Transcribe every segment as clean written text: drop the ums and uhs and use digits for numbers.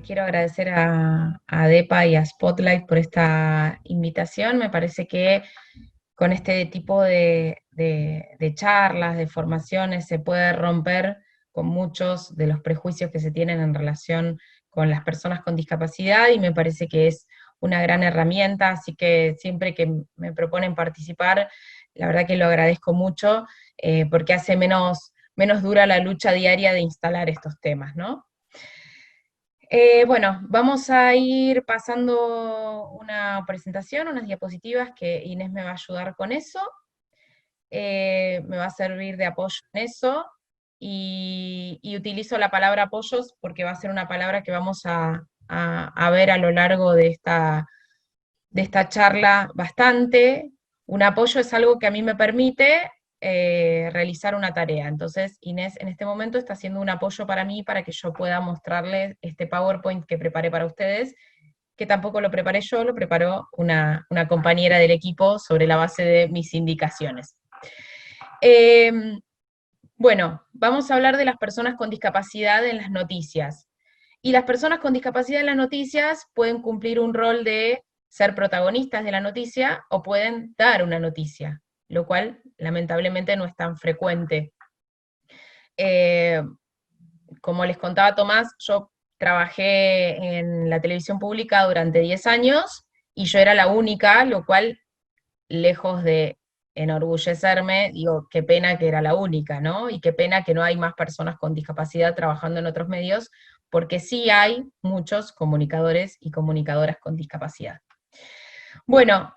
Quiero agradecer a DEPA y a Spotlight por esta invitación. Me parece que con este tipo de charlas, de formaciones, se puede romper con muchos de los prejuicios que se tienen en relación con las personas con discapacidad, y me parece que es una gran herramienta, así que siempre que me proponen participar, la verdad que lo agradezco mucho, porque hace menos dura la lucha diaria de instalar estos temas, ¿no? Bueno, vamos a ir pasando una presentación, unas diapositivas que Inés me va a ayudar con eso. Me va a servir de apoyo en eso, y utilizo la palabra apoyos porque va a ser una palabra que vamos a ver a lo largo de esta charla bastante. Un apoyo es algo que a mí me permite realizar una tarea. Entonces, Inés en este momento está haciendo un apoyo para mí para que yo pueda mostrarles este PowerPoint que preparé para ustedes, que tampoco lo preparé yo, lo preparó una compañera del equipo sobre la base de mis indicaciones. Eh, bueno, vamos a hablar de las personas con discapacidad en las noticias. Y las personas con discapacidad en las noticias pueden cumplir un rol de ser protagonistas de la noticia o pueden dar una noticia, lo cual lamentablemente no es tan frecuente. Eh, Como les contaba Tomás, yo trabajé en la televisión pública durante 10 años y yo era la única, lo cual, lejos de enorgullecerme, digo, qué pena que era la única, ¿no? Y qué pena que no hay más personas con discapacidad trabajando en otros medios, porque sí hay muchos comunicadores y comunicadoras con discapacidad. Bueno,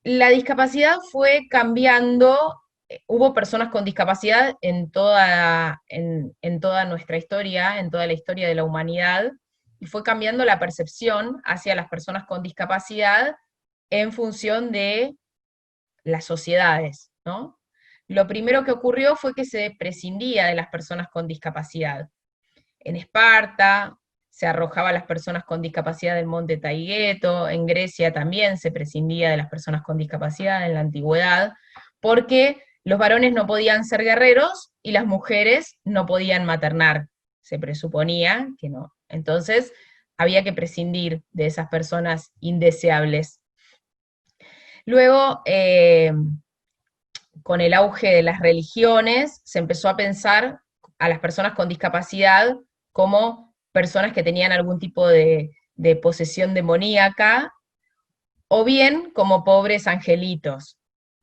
la discapacidad fue cambiando, hubo personas con discapacidad en toda nuestra historia, en toda la historia de la humanidad, y fue cambiando la percepción hacia las personas con discapacidad en función de las sociedades, ¿no? Lo primero que ocurrió fue que se prescindía de las personas con discapacidad. En Esparta se arrojaba a las personas con discapacidad del monte Taigueto, en Grecia también se prescindía de las personas con discapacidad en la antigüedad, porque los varones no podían ser guerreros y las mujeres no podían maternar, se presuponía que no. Entonces había que prescindir de esas personas indeseables. Luego, con el auge de las religiones, se empezó a pensar a las personas con discapacidad como personas que tenían algún tipo de posesión demoníaca, o bien como pobres angelitos,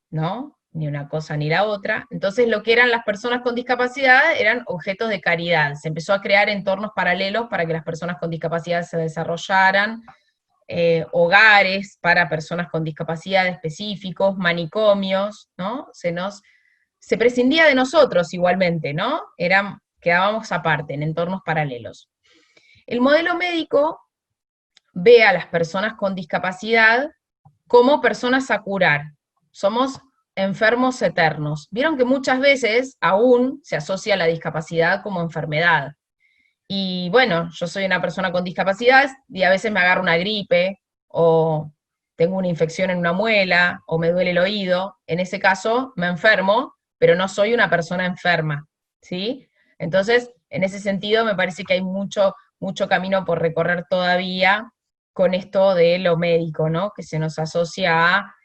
¿no? Ni una cosa ni la otra. Entonces, lo que eran las personas con discapacidad eran objetos de caridad. Se empezó a crear entornos paralelos para que las personas con discapacidad se desarrollaran, hogares para personas con discapacidad específicos, manicomios, ¿no? Se prescindía de nosotros igualmente, ¿no? Quedábamos aparte, en entornos paralelos. El modelo médico ve a las personas con discapacidad como personas a curar. Somos enfermos eternos. Vieron que muchas veces aún se asocia la discapacidad como enfermedad. Y bueno, yo soy una persona con discapacidad y a veces me agarro una gripe o tengo una infección en una muela o me duele el oído. En ese caso me enfermo, pero no soy una persona enferma, ¿sí? Entonces, en ese sentido me parece que hay mucho camino por recorrer todavía con esto de lo médico, ¿no? Que se nos asocia a,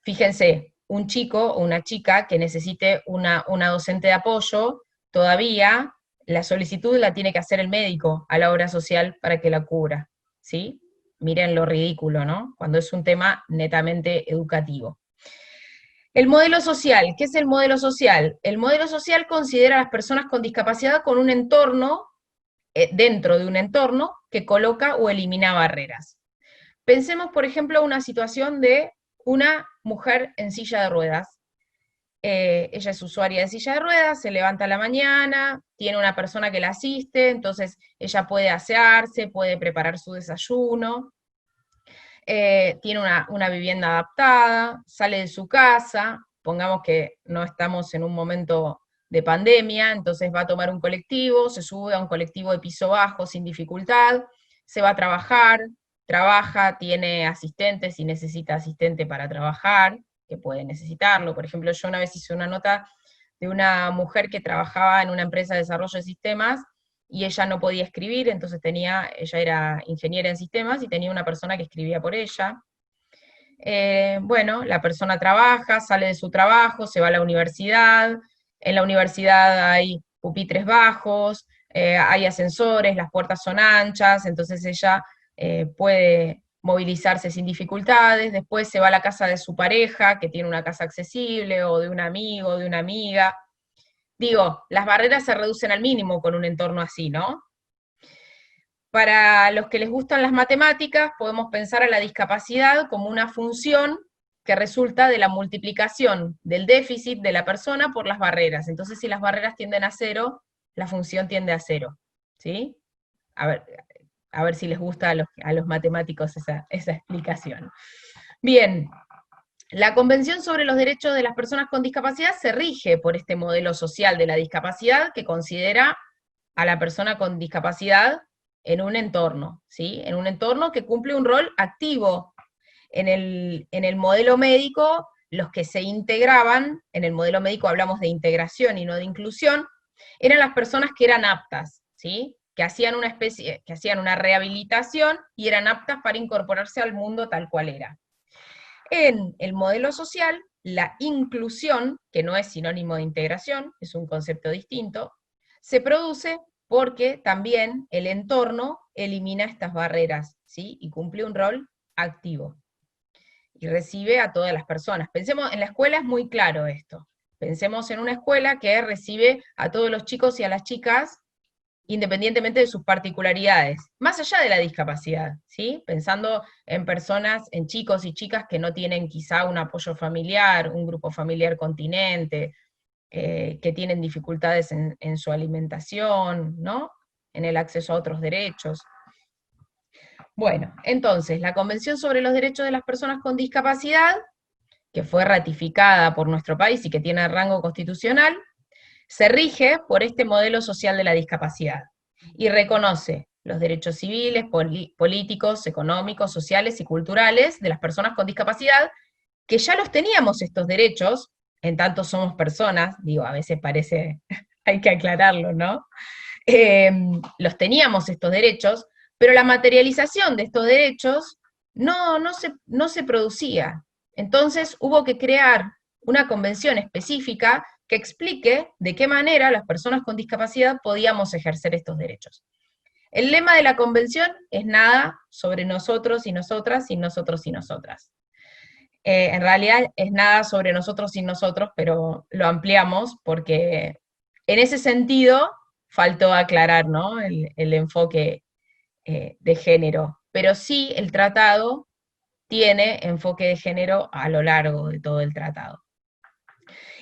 fíjense, un chico o una chica que necesite una docente de apoyo, todavía la solicitud la tiene que hacer el médico a la obra social para que la cubra, ¿sí? Miren lo ridículo, ¿no? Cuando es un tema netamente educativo. El modelo social, ¿qué es el modelo social? El modelo social considera a las personas con discapacidad con un entorno, dentro de un entorno que coloca o elimina barreras. Pensemos, por ejemplo, una situación de una mujer en silla de ruedas. Ella es usuaria de silla de ruedas, se levanta a la mañana, tiene una persona que la asiste, entonces ella puede asearse, puede preparar su desayuno, tiene una vivienda adaptada, sale de su casa, pongamos que no estamos en un momento de pandemia, entonces va a tomar un colectivo, se sube a un colectivo de piso bajo sin dificultad, se va a trabajar, trabaja, tiene asistentes y necesita asistente para trabajar, que puede necesitarlo. Por ejemplo, yo una vez hice una nota de una mujer que trabajaba en una empresa de desarrollo de sistemas y ella no podía escribir, entonces ella era ingeniera en sistemas y tenía una persona que escribía por ella. Bueno, la persona trabaja, sale de su trabajo, se va a la universidad, en la universidad hay pupitres bajos, hay ascensores, las puertas son anchas, entonces ella puede movilizarse sin dificultades, después se va a la casa de su pareja, que tiene una casa accesible, o de un amigo, de una amiga. Digo, las barreras se reducen al mínimo con un entorno así, ¿no? Para los que les gustan las matemáticas, podemos pensar a la discapacidad como una función que resulta de la multiplicación del déficit de la persona por las barreras. Entonces, si las barreras tienden a cero, la función tiende a cero. ¿Sí? A ver si les gusta a los matemáticos esa explicación. Bien, la Convención sobre los Derechos de las Personas con Discapacidad se rige por este modelo social de la discapacidad que considera a la persona con discapacidad en un entorno, ¿sí? En un entorno que cumple un rol activo. En el modelo médico, los que se integraban, en el modelo médico hablamos de integración y no de inclusión, eran las personas que eran aptas, ¿sí? Que hacían una rehabilitación y eran aptas para incorporarse al mundo tal cual era. En el modelo social, la inclusión, que no es sinónimo de integración, es un concepto distinto, se produce porque también el entorno elimina estas barreras, ¿sí? Y cumple un rol activo. Y recibe a todas las personas. Pensemos, en la escuela es muy claro esto. Pensemos en una escuela que recibe a todos los chicos y a las chicas independientemente de sus particularidades, más allá de la discapacidad, ¿sí? Pensando en personas, en chicos y chicas que no tienen quizá un apoyo familiar, un grupo familiar continente, que tienen dificultades en su alimentación, ¿no? En el acceso a otros derechos. Bueno, entonces, la Convención sobre los Derechos de las Personas con Discapacidad, que fue ratificada por nuestro país y que tiene rango constitucional, se rige por este modelo social de la discapacidad y reconoce los derechos civiles, políticos, económicos, sociales y culturales de las personas con discapacidad, que ya los teníamos estos derechos, en tanto somos personas, digo, a veces parece, hay que aclararlo, ¿no? Los teníamos estos derechos, pero la materialización de estos derechos no se producía. Entonces hubo que crear una convención específica que explique de qué manera las personas con discapacidad podíamos ejercer estos derechos. El lema de la convención es nada sobre nosotros y nosotras, sin nosotros y nosotras. En realidad es nada sobre nosotros sin nosotros, pero lo ampliamos porque en ese sentido faltó aclarar, ¿no? el enfoque de género. Pero sí, el tratado tiene enfoque de género a lo largo de todo el tratado.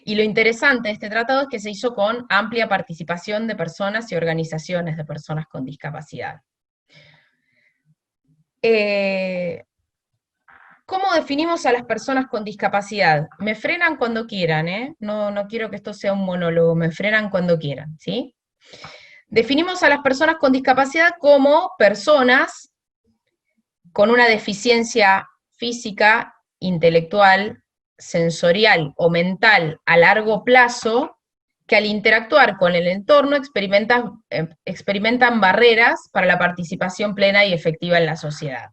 Y lo interesante de este tratado es que se hizo con amplia participación de personas y organizaciones de personas con discapacidad. ¿Cómo definimos a las personas con discapacidad? Me frenan cuando quieran, ¿eh? No quiero que esto sea un monólogo, me frenan cuando quieran, ¿sí? Definimos a las personas con discapacidad como personas con una deficiencia física, intelectual, sensorial o mental a largo plazo, que al interactuar con el entorno experimentan barreras para la participación plena y efectiva en la sociedad.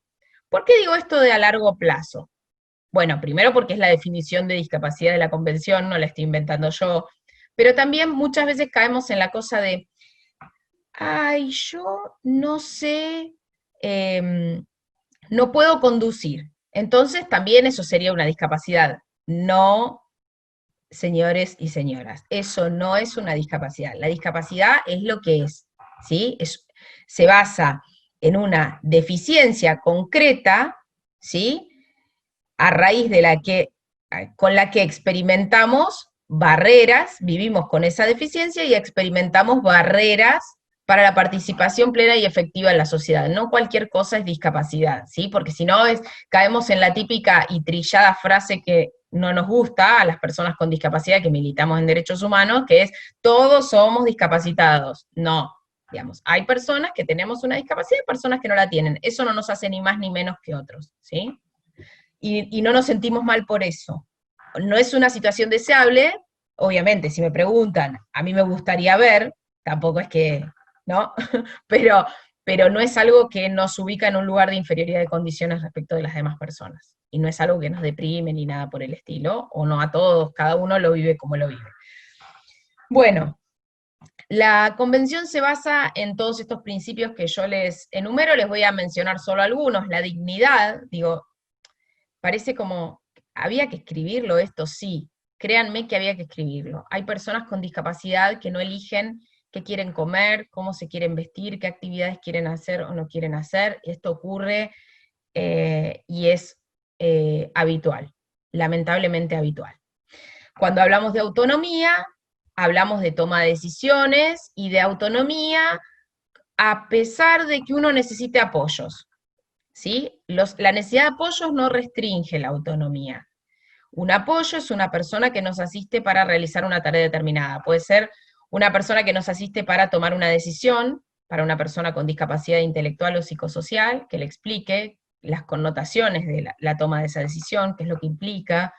¿Por qué digo esto de a largo plazo? Bueno, primero porque es la definición de discapacidad de la Convención, no la estoy inventando yo, pero también muchas veces caemos en la cosa de, ay, yo no sé, no puedo conducir. Entonces también eso sería una discapacidad. No, señores y señoras, eso no es una discapacidad. La discapacidad es lo que es, ¿sí? Se basa en una deficiencia concreta, ¿sí? A raíz de con la que experimentamos barreras, vivimos con esa deficiencia y experimentamos barreras para la participación plena y efectiva en la sociedad. No cualquier cosa es discapacidad, ¿sí? Porque si no caemos en la típica y trillada frase que no nos gusta a las personas con discapacidad que militamos en derechos humanos, que es todos somos discapacitados. No, digamos, hay personas que tenemos una discapacidad y personas que no la tienen. Eso no nos hace ni más ni menos que otros, ¿sí? Y no nos sentimos mal por eso. No es una situación deseable, obviamente, si me preguntan, a mí me gustaría ver, tampoco es que ¿no? Pero, pero no es algo que nos ubica en un lugar de inferioridad de condiciones respecto de las demás personas. Y no es algo que nos deprime ni nada por el estilo, o no a todos, cada uno lo vive como lo vive. Bueno, la convención se basa en todos estos principios que yo les enumero, les voy a mencionar solo algunos. La dignidad, digo, parece como, había que escribirlo esto, sí, créanme que había que escribirlo. Hay personas con discapacidad que no eligen qué quieren comer, cómo se quieren vestir, qué actividades quieren hacer o no quieren hacer. Esto ocurre y es habitual, lamentablemente habitual. Cuando hablamos de autonomía, hablamos de toma de decisiones y de autonomía a pesar de que uno necesite apoyos. ¿Sí? La necesidad de apoyos no restringe la autonomía. Un apoyo es una persona que nos asiste para realizar una tarea determinada. Puede ser una persona que nos asiste para tomar una decisión, para una persona con discapacidad intelectual o psicosocial, que le explique las connotaciones de la toma de esa decisión, qué es lo que implica,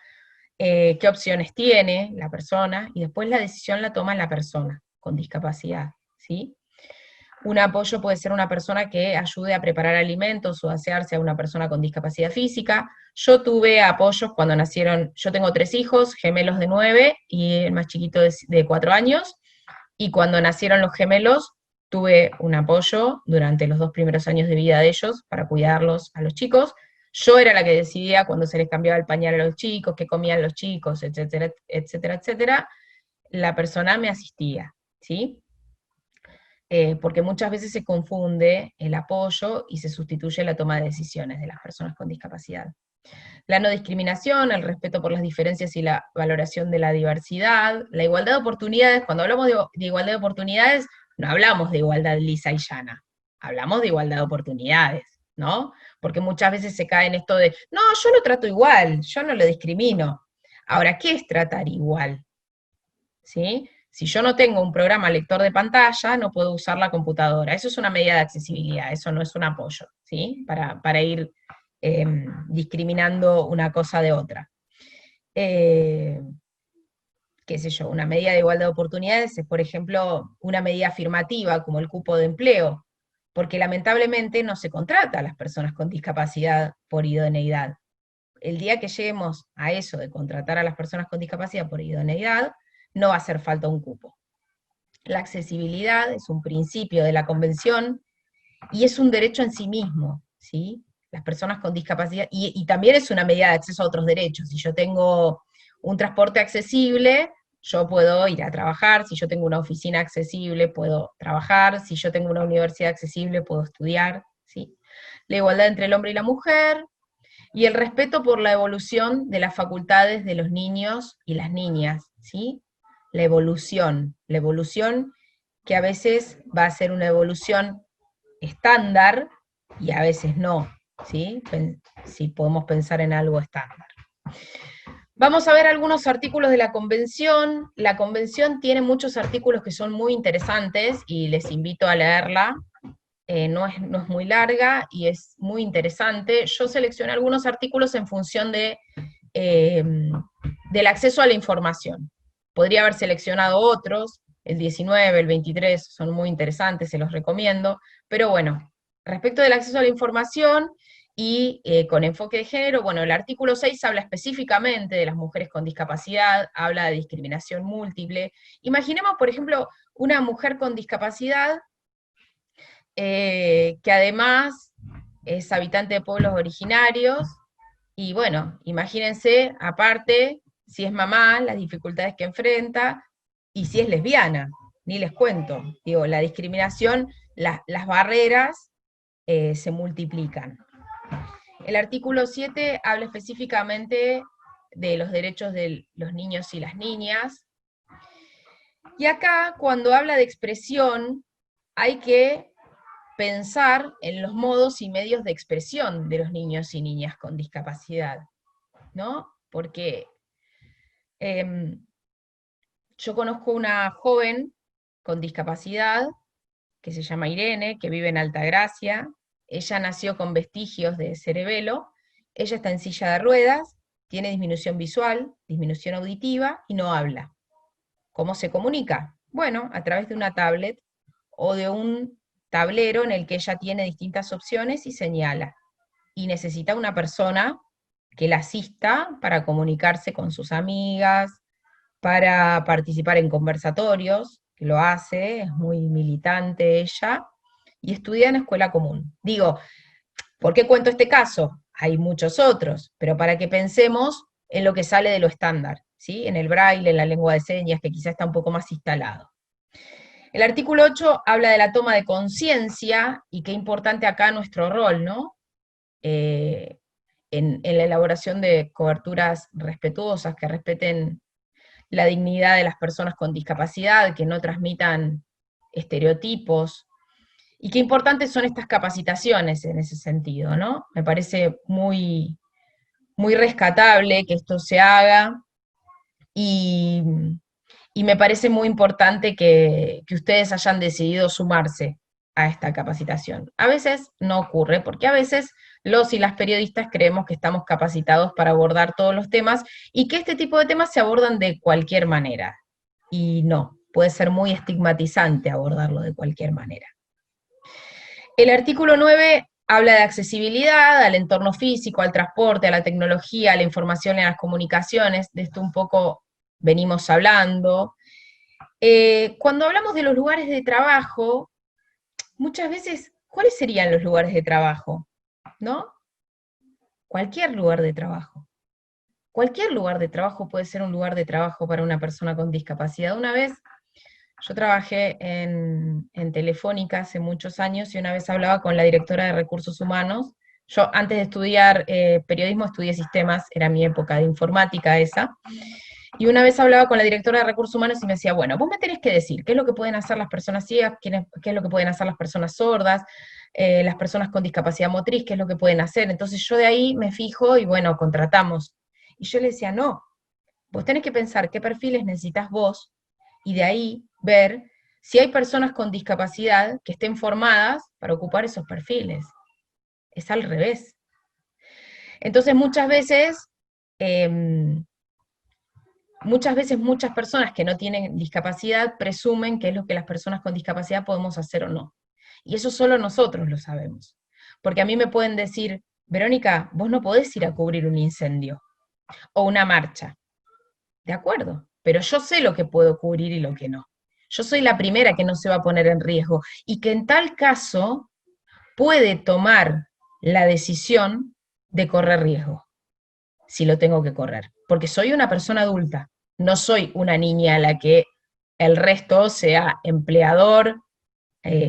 qué opciones tiene la persona, y después la decisión la toma la persona con discapacidad, ¿sí? Un apoyo puede ser una persona que ayude a preparar alimentos o asearse a una persona con discapacidad física. Yo tuve apoyos cuando nacieron, yo tengo 3 hijos, gemelos de 9 y el más chiquito de 4 años, y cuando nacieron los gemelos tuve un apoyo durante los 2 primeros años de vida de ellos para cuidarlos a los chicos. Yo era la que decidía cuando se les cambiaba el pañal a los chicos, qué comían los chicos, etcétera, etcétera, etcétera. La persona me asistía, ¿sí? Porque muchas veces se confunde el apoyo y se sustituye la toma de decisiones de las personas con discapacidad. La no discriminación, el respeto por las diferencias y la valoración de la diversidad, la igualdad de oportunidades. Cuando hablamos de igualdad de oportunidades, no hablamos de igualdad lisa y llana, hablamos de igualdad de oportunidades, ¿no? Porque muchas veces se cae en esto de, no, yo lo trato igual, yo no lo discrimino. Ahora, ¿qué es tratar igual? ¿Sí? Si yo no tengo un programa lector de pantalla, no puedo usar la computadora. Eso es una medida de accesibilidad, eso no es un apoyo, ¿sí? Para ir discriminando una cosa de otra. Qué sé yo, una medida de igualdad de oportunidades es, por ejemplo, una medida afirmativa como el cupo de empleo, porque lamentablemente no se contrata a las personas con discapacidad por idoneidad. El día que lleguemos a eso de contratar a las personas con discapacidad por idoneidad, no va a hacer falta un cupo. La accesibilidad es un principio de la Convención y es un derecho en sí mismo, ¿sí? Las personas con discapacidad, y también es una medida de acceso a otros derechos. Si yo tengo un transporte accesible, yo puedo ir a trabajar. Si yo tengo una oficina accesible, puedo trabajar. Si yo tengo una universidad accesible, puedo estudiar, ¿sí? La igualdad entre el hombre y la mujer, y el respeto por la evolución de las facultades de los niños y las niñas, ¿sí? La evolución que a veces va a ser una evolución estándar y a veces no, ¿sí? Si podemos pensar en algo estándar. Vamos a ver algunos artículos de la Convención. La Convención tiene muchos artículos que son muy interesantes y les invito a leerla. No es muy larga y es muy interesante. Yo seleccioné algunos artículos en función del acceso a la información. Podría haber seleccionado otros, el 19, el 23, son muy interesantes, se los recomiendo, pero bueno, respecto del acceso a la información y con enfoque de género, bueno, el artículo 6 habla específicamente de las mujeres con discapacidad, habla de discriminación múltiple. Imaginemos, por ejemplo, una mujer con discapacidad que además es habitante de pueblos originarios, y bueno, imagínense, aparte, si es mamá, las dificultades que enfrenta, y si es lesbiana, ni les cuento. Digo, la discriminación, las barreras se multiplican. El artículo 7 habla específicamente de los derechos de los niños y las niñas. Y acá, cuando habla de expresión, hay que pensar en los modos y medios de expresión de los niños y niñas con discapacidad, ¿no? Porque yo conozco una joven con discapacidad que se llama Irene, que vive en Altagracia. Ella nació con vestigios de cerebelo, ella está en silla de ruedas, tiene disminución visual, disminución auditiva y no habla. ¿Cómo se comunica? Bueno, a través de una tablet o de un tablero en el que ella tiene distintas opciones y señala. Y necesita una persona que la asista para comunicarse con sus amigas, para participar en conversatorios, que lo hace, es muy militante ella, y estudia en escuela común. Digo, ¿por qué cuento este caso? Hay muchos otros, pero para que pensemos en lo que sale de lo estándar, ¿sí? En el braille, en la lengua de señas, que quizá está un poco más instalado. El artículo 8 habla de la toma de conciencia, y qué importante acá nuestro rol, ¿no? En la elaboración de coberturas respetuosas, que respeten la dignidad de las personas con discapacidad, que no transmitan estereotipos, y qué importantes son estas capacitaciones en ese sentido, ¿no? Me parece muy, muy rescatable que esto se haga, y, y me parece muy importante que ustedes hayan decidido sumarse a esta capacitación. A veces no ocurre, porque a veces los y las periodistas creemos que estamos capacitados para abordar todos los temas y que este tipo de temas se abordan de cualquier manera. Y no, puede ser muy estigmatizante abordarlo de cualquier manera. El artículo 9 habla de accesibilidad al entorno físico, al transporte, a la tecnología, a la información y a las comunicaciones. De esto un poco venimos hablando. Cuando hablamos de los lugares de trabajo, muchas veces, ¿cuáles serían los lugares de trabajo? ¿No? Cualquier lugar de trabajo. Cualquier lugar de trabajo puede ser un lugar de trabajo para una persona con discapacidad. Una vez yo trabajé en Telefónica hace muchos años, y una vez hablaba con la directora de Recursos Humanos. Yo antes de estudiar periodismo estudié sistemas, era mi época de informática esa, y una vez hablaba con la directora de Recursos Humanos y me decía, bueno, vos me tenés que decir qué es lo que pueden hacer las personas ciegas, qué es lo que pueden hacer las personas sordas, las personas con discapacidad motriz, qué es lo que pueden hacer. Entonces yo de ahí me fijo y bueno, contratamos. Y yo le decía, no, vos tenés que pensar qué perfiles necesitas vos, y de ahí ver si hay personas con discapacidad que estén formadas para ocupar esos perfiles. Es al revés. Entonces muchas veces muchas personas que no tienen discapacidad presumen que es lo que las personas con discapacidad podemos hacer o no. Y eso solo nosotros lo sabemos. Porque a mí me pueden decir, Verónica, vos no podés ir a cubrir un incendio o una marcha. De acuerdo, pero yo sé lo que puedo cubrir y lo que no. Yo soy la primera que no se va a poner en riesgo, y que en tal caso puede tomar la decisión de correr riesgo, si lo tengo que correr, porque soy una persona adulta, no soy una niña a la que el resto, sea empleador,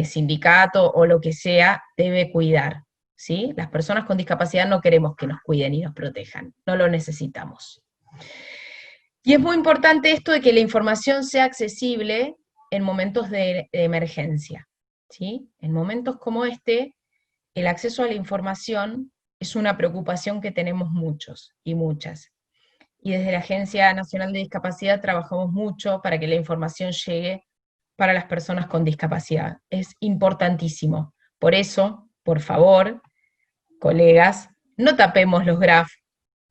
sindicato o lo que sea, debe cuidar, ¿sí? Las personas con discapacidad no queremos que nos cuiden y nos protejan, no lo necesitamos. Y es muy importante esto de que la información sea accesible en momentos de emergencia, ¿sí? En momentos como este, el acceso a la información es una preocupación que tenemos muchos y muchas. Y desde la Agencia Nacional de Discapacidad trabajamos mucho para que la información llegue para las personas con discapacidad. Es importantísimo. Por eso, por favor, colegas, no tapemos los graf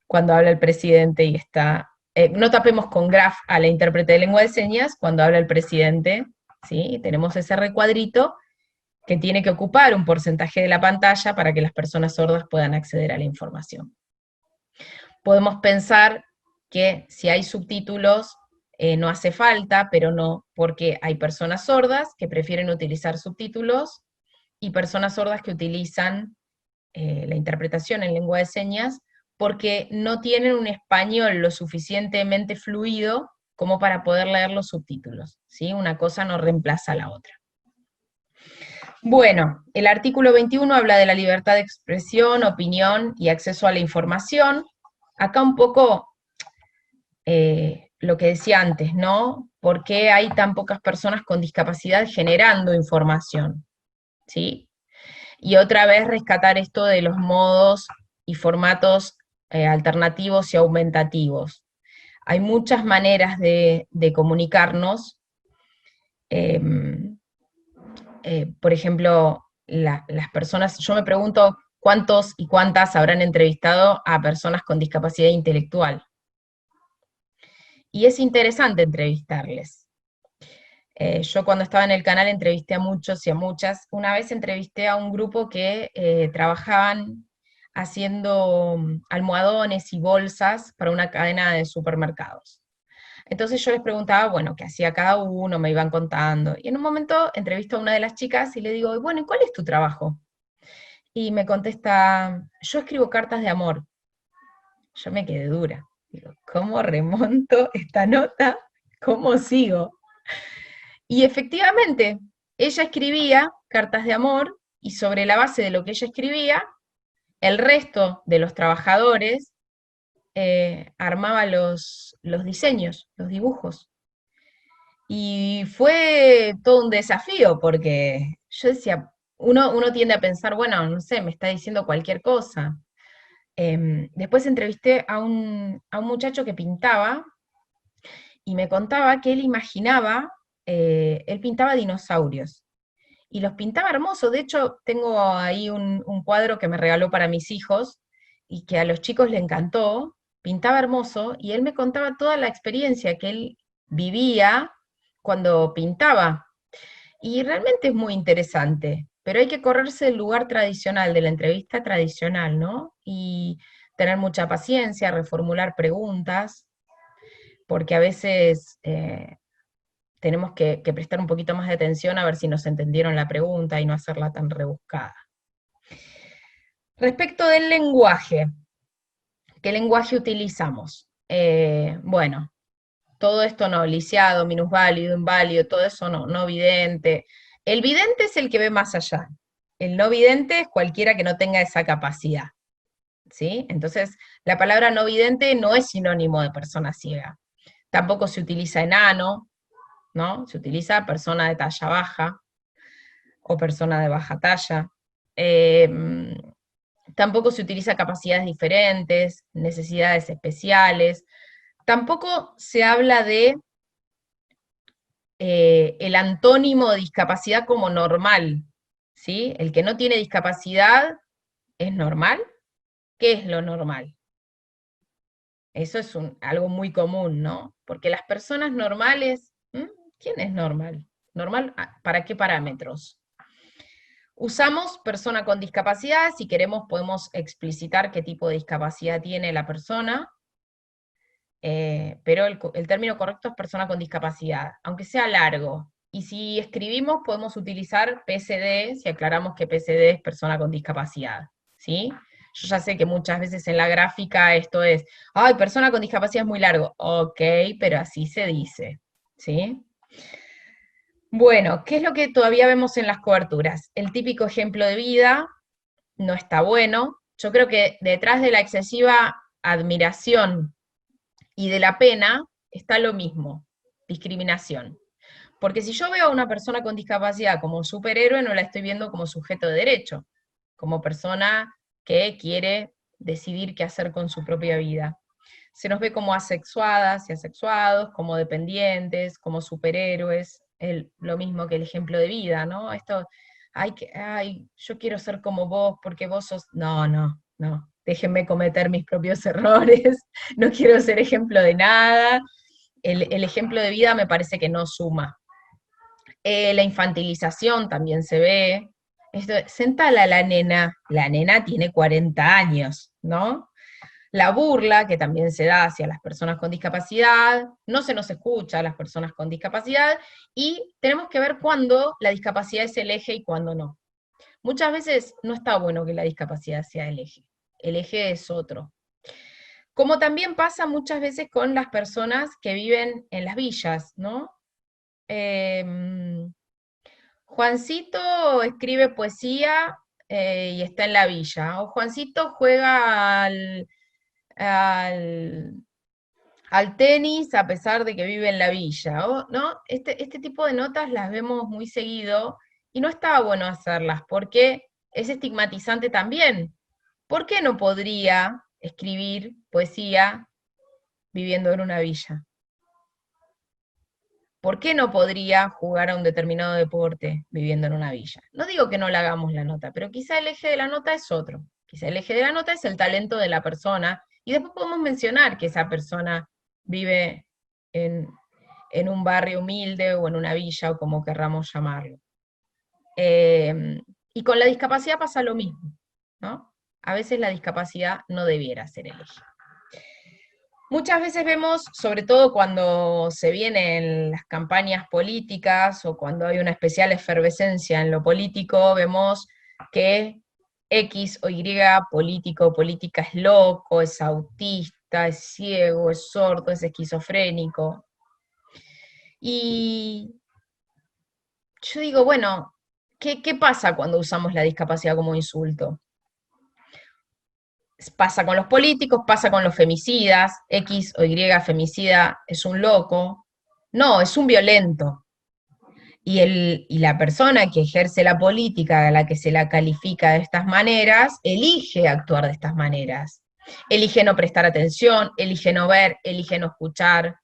cuando habla el presidente y está... no tapemos con graf a la intérprete de lengua de señas cuando habla el presidente, ¿sí? Tenemos ese recuadrito que tiene que ocupar un porcentaje de la pantalla para que las personas sordas puedan acceder a la información. Podemos pensar que si hay subtítulos no hace falta, pero no, porque hay personas sordas que prefieren utilizar subtítulos y personas sordas que utilizan la interpretación en lengua de señas porque no tienen un español lo suficientemente fluido como para poder leer los subtítulos, ¿sí? Una cosa no reemplaza a la otra. Bueno, el artículo 21 habla de la libertad de expresión, opinión y acceso a la información. Acá un poco lo que decía antes, ¿no? ¿Por qué hay tan pocas personas con discapacidad generando información? ¿Sí? Y otra vez rescatar esto de los modos y formatos alternativos y aumentativos. Hay muchas maneras de comunicarnos. Por ejemplo, las personas, yo me pregunto cuántos y cuántas habrán entrevistado a personas con discapacidad intelectual. Y es interesante entrevistarles. Yo cuando estaba en el canal entrevisté a muchos y a muchas. Una vez entrevisté a un grupo que trabajaban haciendo almohadones y bolsas para una cadena de supermercados. Entonces yo les preguntaba, bueno, qué hacía cada uno, me iban contando. Y en un momento entrevisto a una de las chicas y le digo, bueno, ¿y cuál es tu trabajo? Y me contesta, yo escribo cartas de amor. Yo me quedé dura. Digo, ¿cómo remonto esta nota? ¿Cómo sigo? Y efectivamente, ella escribía cartas de amor y sobre la base de lo que ella escribía, el resto de los trabajadores armaba los diseños, los dibujos. Y fue todo un desafío porque yo decía, uno tiende a pensar, bueno, no sé, me está diciendo cualquier cosa. Después entrevisté a un muchacho que pintaba y me contaba que él imaginaba, él pintaba dinosaurios y los pintaba hermosos. De hecho, tengo ahí un cuadro que me regaló para mis hijos y que a los chicos le encantó, pintaba hermoso y él me contaba toda la experiencia que él vivía cuando pintaba. Y realmente es muy interesante, pero hay que correrse del lugar tradicional, de la entrevista tradicional, ¿no? Y tener mucha paciencia, reformular preguntas, porque a veces tenemos que prestar un poquito más de atención a ver si nos entendieron la pregunta y no hacerla tan rebuscada. Respecto del lenguaje, ¿qué lenguaje utilizamos? Bueno, todo esto no, lisiado, minusválido, inválido, todo eso no, no vidente. El vidente es el que ve más allá. El no vidente es cualquiera que no tenga esa capacidad, ¿sí? Entonces, la palabra no vidente no es sinónimo de persona ciega. Tampoco se utiliza enano, ¿no? Se utiliza persona de talla baja o persona de baja talla. Tampoco se utiliza capacidades diferentes, necesidades especiales. Tampoco se habla de el antónimo de discapacidad como normal, ¿sí? El que no tiene discapacidad es normal. ¿Qué es lo normal? Eso es algo muy común, ¿no? Porque las personas normales, ¿quién es normal? ¿Normal para qué parámetros? Usamos persona con discapacidad, si queremos podemos explicitar qué tipo de discapacidad tiene la persona, pero el término correcto es persona con discapacidad, aunque sea largo. Y si escribimos podemos utilizar PSD, si aclaramos que PSD es persona con discapacidad, ¿sí? Yo ya sé que muchas veces en la gráfica esto es, ay, persona con discapacidad es muy largo. Ok, pero así se dice, ¿sí? Bueno, ¿qué es lo que todavía vemos en las coberturas? El típico ejemplo de vida no está bueno. Yo creo que detrás de la excesiva admiración y de la pena está lo mismo, discriminación. Porque si yo veo a una persona con discapacidad como superhéroe, no la estoy viendo como sujeto de derecho, como persona que quiere decidir qué hacer con su propia vida. Se nos ve como asexuadas y asexuados, como dependientes, como superhéroes, lo mismo que el ejemplo de vida, ¿no? Esto, ay, yo quiero ser como vos porque vos sos... No, no, no, déjenme cometer mis propios errores, no quiero ser ejemplo de nada. El ejemplo de vida me parece que no suma. La infantilización también se ve. Esto, sentala a la nena tiene 40 años, ¿no? La burla, que también se da hacia las personas con discapacidad, no se nos escucha a las personas con discapacidad, y tenemos que ver cuándo la discapacidad es el eje y cuándo no. Muchas veces no está bueno que la discapacidad sea el eje es otro. Como también pasa muchas veces con las personas que viven en las villas, ¿no? Juancito escribe poesía y está en la villa, o Juancito juega al, al tenis a pesar de que vive en la villa, ¿no? Este tipo de notas las vemos muy seguido y no estaba bueno hacerlas porque es estigmatizante también. ¿Por qué no podría escribir poesía viviendo en una villa? ¿Por qué no podría jugar a un determinado deporte viviendo en una villa? No digo que no le hagamos la nota, pero quizá el eje de la nota es otro. Quizá el eje de la nota es el talento de la persona, y después podemos mencionar que esa persona vive en, en un barrio humilde o en una villa o como querramos llamarlo. Y con la discapacidad pasa lo mismo, ¿no? A veces la discapacidad no debiera ser elegida. Muchas veces vemos, sobre todo cuando se vienen las campañas políticas o cuando hay una especial efervescencia en lo político, vemos que X o Y político o política es loco, es autista, es ciego, es sordo, es esquizofrénico. Y yo digo, bueno, ¿qué pasa cuando usamos la discapacidad como insulto? Pasa con los políticos, pasa con los femicidas, X o Y femicida es un loco. No, es un violento. Y la persona que ejerce la política, a la que se la califica de estas maneras, elige actuar de estas maneras. Elige no prestar atención, elige no ver, elige no escuchar,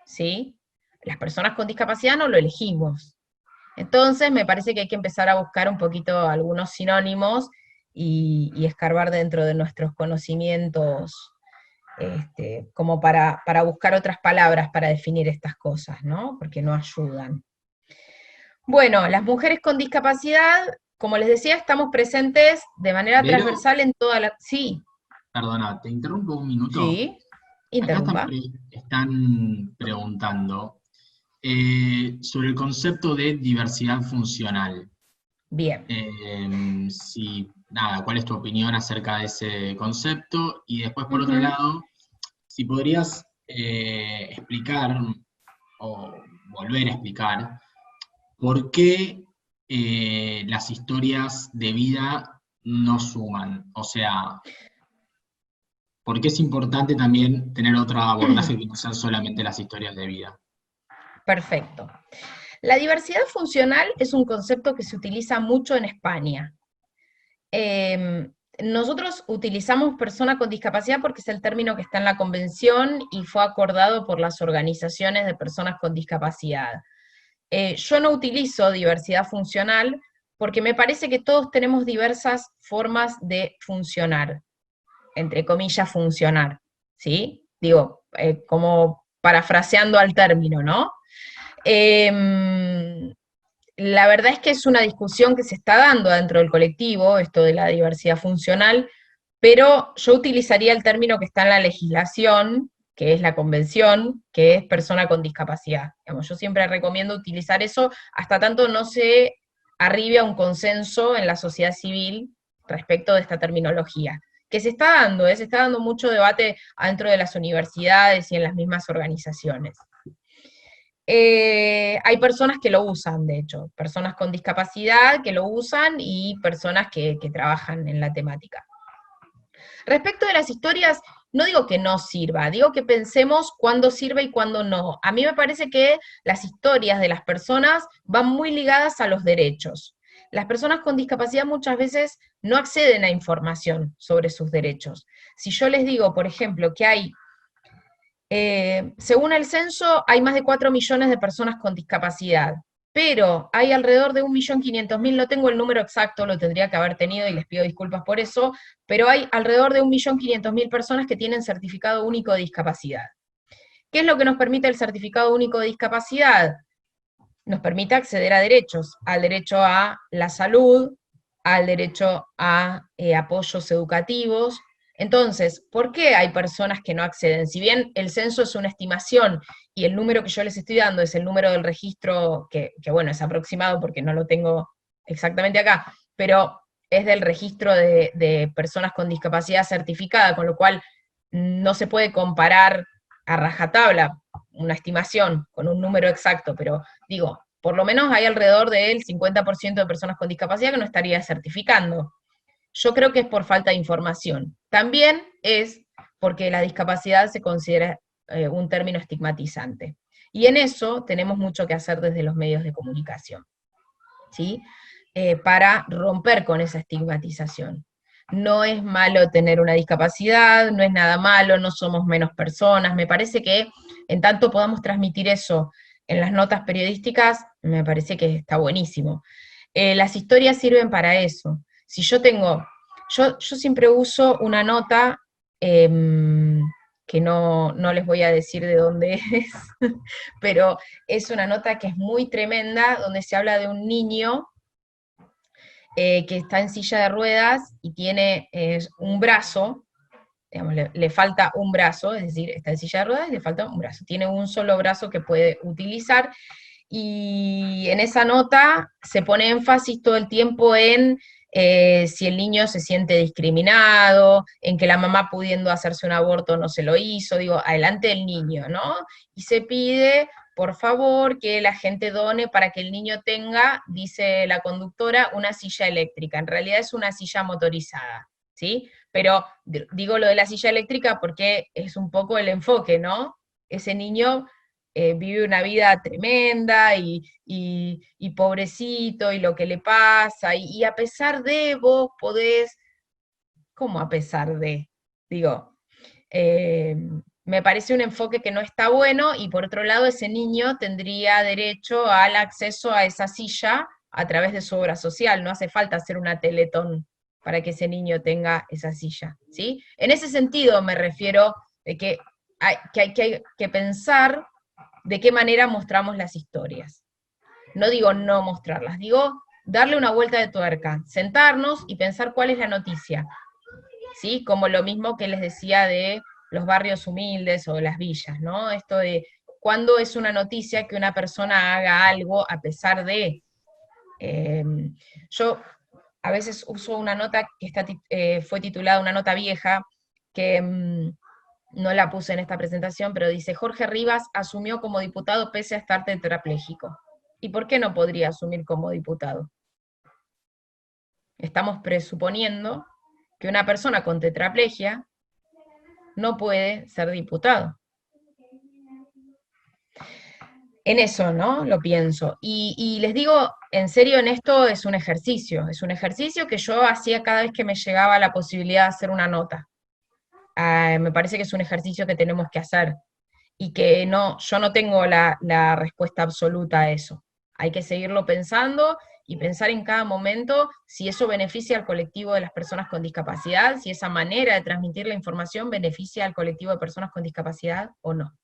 ¿sí? Las personas con discapacidad no lo elegimos. Entonces me parece que hay que empezar a buscar un poquito algunos sinónimos y escarbar dentro de nuestros conocimientos, como para buscar otras palabras para definir estas cosas, ¿no? Porque no ayudan. Bueno, las mujeres con discapacidad, como les decía, estamos presentes de manera Vero, transversal en toda la... Sí, perdona, te interrumpo un minuto. sí, Acá interrumpa. están preguntando sobre el concepto de diversidad funcional. Bien. Si, nada, ¿cuál es tu opinión acerca de ese concepto? Y después, por otro Ujú. lado, si podrías explicar o volver a explicar por qué las historias de vida no suman. O sea, por qué es importante también tener otro abordaje que no sean solamente las historias de vida. Perfecto. La diversidad funcional es un concepto que se utiliza mucho en España. Nosotros utilizamos persona con discapacidad porque es el término que está en la convención y fue acordado por las organizaciones de personas con discapacidad. Yo no utilizo diversidad funcional porque me parece que todos tenemos diversas formas de funcionar, entre comillas, funcionar, ¿sí? Digo, como parafraseando al término, ¿no? Eh, la verdad es que es una discusión que se está dando dentro del colectivo, esto de la diversidad funcional, pero yo utilizaría el término que está en la legislación, que es la convención, que es persona con discapacidad. Digamos, yo siempre recomiendo utilizar eso hasta tanto no se arribe a un consenso en la sociedad civil respecto de esta terminología, que se está dando mucho debate adentro de las universidades y en las mismas organizaciones. Hay personas que lo usan, de hecho, personas con discapacidad que lo usan y personas que trabajan en la temática. Respecto de las historias, no digo que no sirva, digo que pensemos cuándo sirve y cuándo no. A mí me parece que las historias de las personas van muy ligadas a los derechos. Las personas con discapacidad muchas veces no acceden a información sobre sus derechos. Si yo les digo, por ejemplo, que hay según el censo, hay más de 4 millones de personas con discapacidad, pero hay alrededor de 1.500.000, no tengo el número exacto, lo tendría que haber tenido y les pido disculpas por eso, pero hay alrededor de 1.500.000 personas que tienen certificado único de discapacidad. ¿Qué es lo que nos permite el certificado único de discapacidad? Nos permite acceder a derechos, al derecho a la salud, al derecho a apoyos educativos. Entonces, ¿por qué hay personas que no acceden? Si bien el censo es una estimación y el número que yo les estoy dando es el número del registro, que bueno, es aproximado porque no lo tengo exactamente acá, pero es del registro de personas con discapacidad certificada, con lo cual no se puede comparar a rajatabla una estimación con un número exacto, pero digo, por lo menos hay alrededor del 50% de personas con discapacidad que no estaría certificando. Yo creo que es por falta de información. También es porque la discapacidad se considera un término estigmatizante. Y en eso tenemos mucho que hacer desde los medios de comunicación, ¿sí? Para romper con esa estigmatización. No es malo tener una discapacidad, no es nada malo, no somos menos personas. Me parece que en tanto podamos transmitir eso en las notas periodísticas, me parece que está buenísimo. Las historias sirven para eso. Si yo tengo, yo siempre uso una nota eh, que no les voy a decir de dónde es, pero es una nota que es muy tremenda, donde se habla de un niño que está en silla de ruedas y tiene un brazo, digamos, le falta un brazo, es decir, está en silla de ruedas y le falta un brazo, tiene un solo brazo que puede utilizar, y en esa nota se pone énfasis todo el tiempo en si el niño se siente discriminado, en que la mamá pudiendo hacerse un aborto no se lo hizo, digo, adelante el niño, ¿no? Y se pide, por favor, que la gente done para que el niño tenga, dice la conductora, una silla eléctrica. En realidad es una silla motorizada, ¿sí? Pero digo lo de la silla eléctrica porque es un poco el enfoque, ¿no? Ese niño vive una vida tremenda y pobrecito y lo que le pasa, y a pesar de vos podés, ¿cómo a pesar de? Digo, eh, me parece un enfoque que no está bueno, y por otro lado ese niño tendría derecho al acceso a esa silla a través de su obra social, no hace falta hacer una teletón para que ese niño tenga esa silla, ¿sí? En ese sentido me refiero de que hay que pensar de qué manera mostramos las historias. No digo no mostrarlas, digo darle una vuelta de tuerca, sentarnos y pensar cuál es la noticia, ¿sí? Como lo mismo que les decía de los barrios humildes o las villas, ¿no? Esto de cuándo es una noticia que una persona haga algo a pesar de... Eh, yo a veces uso una nota que fue titulada, una nota vieja, que no la puse en esta presentación, pero dice: Jorge Rivas asumió como diputado pese a estar tetrapléjico. ¿Y por qué no podría asumir como diputado? Estamos presuponiendo que una persona con tetraplegia no puede ser diputado. En eso, ¿no? Lo pienso. Y les digo, en serio, en esto es un ejercicio que yo hacía cada vez que me llegaba la posibilidad de hacer una nota. Me parece que es un ejercicio que tenemos que hacer, y que no, yo no tengo la respuesta absoluta a eso. Hay que seguirlo pensando y pensar en cada momento si eso beneficia al colectivo de las personas con discapacidad, si esa manera de transmitir la información beneficia al colectivo de personas con discapacidad o no.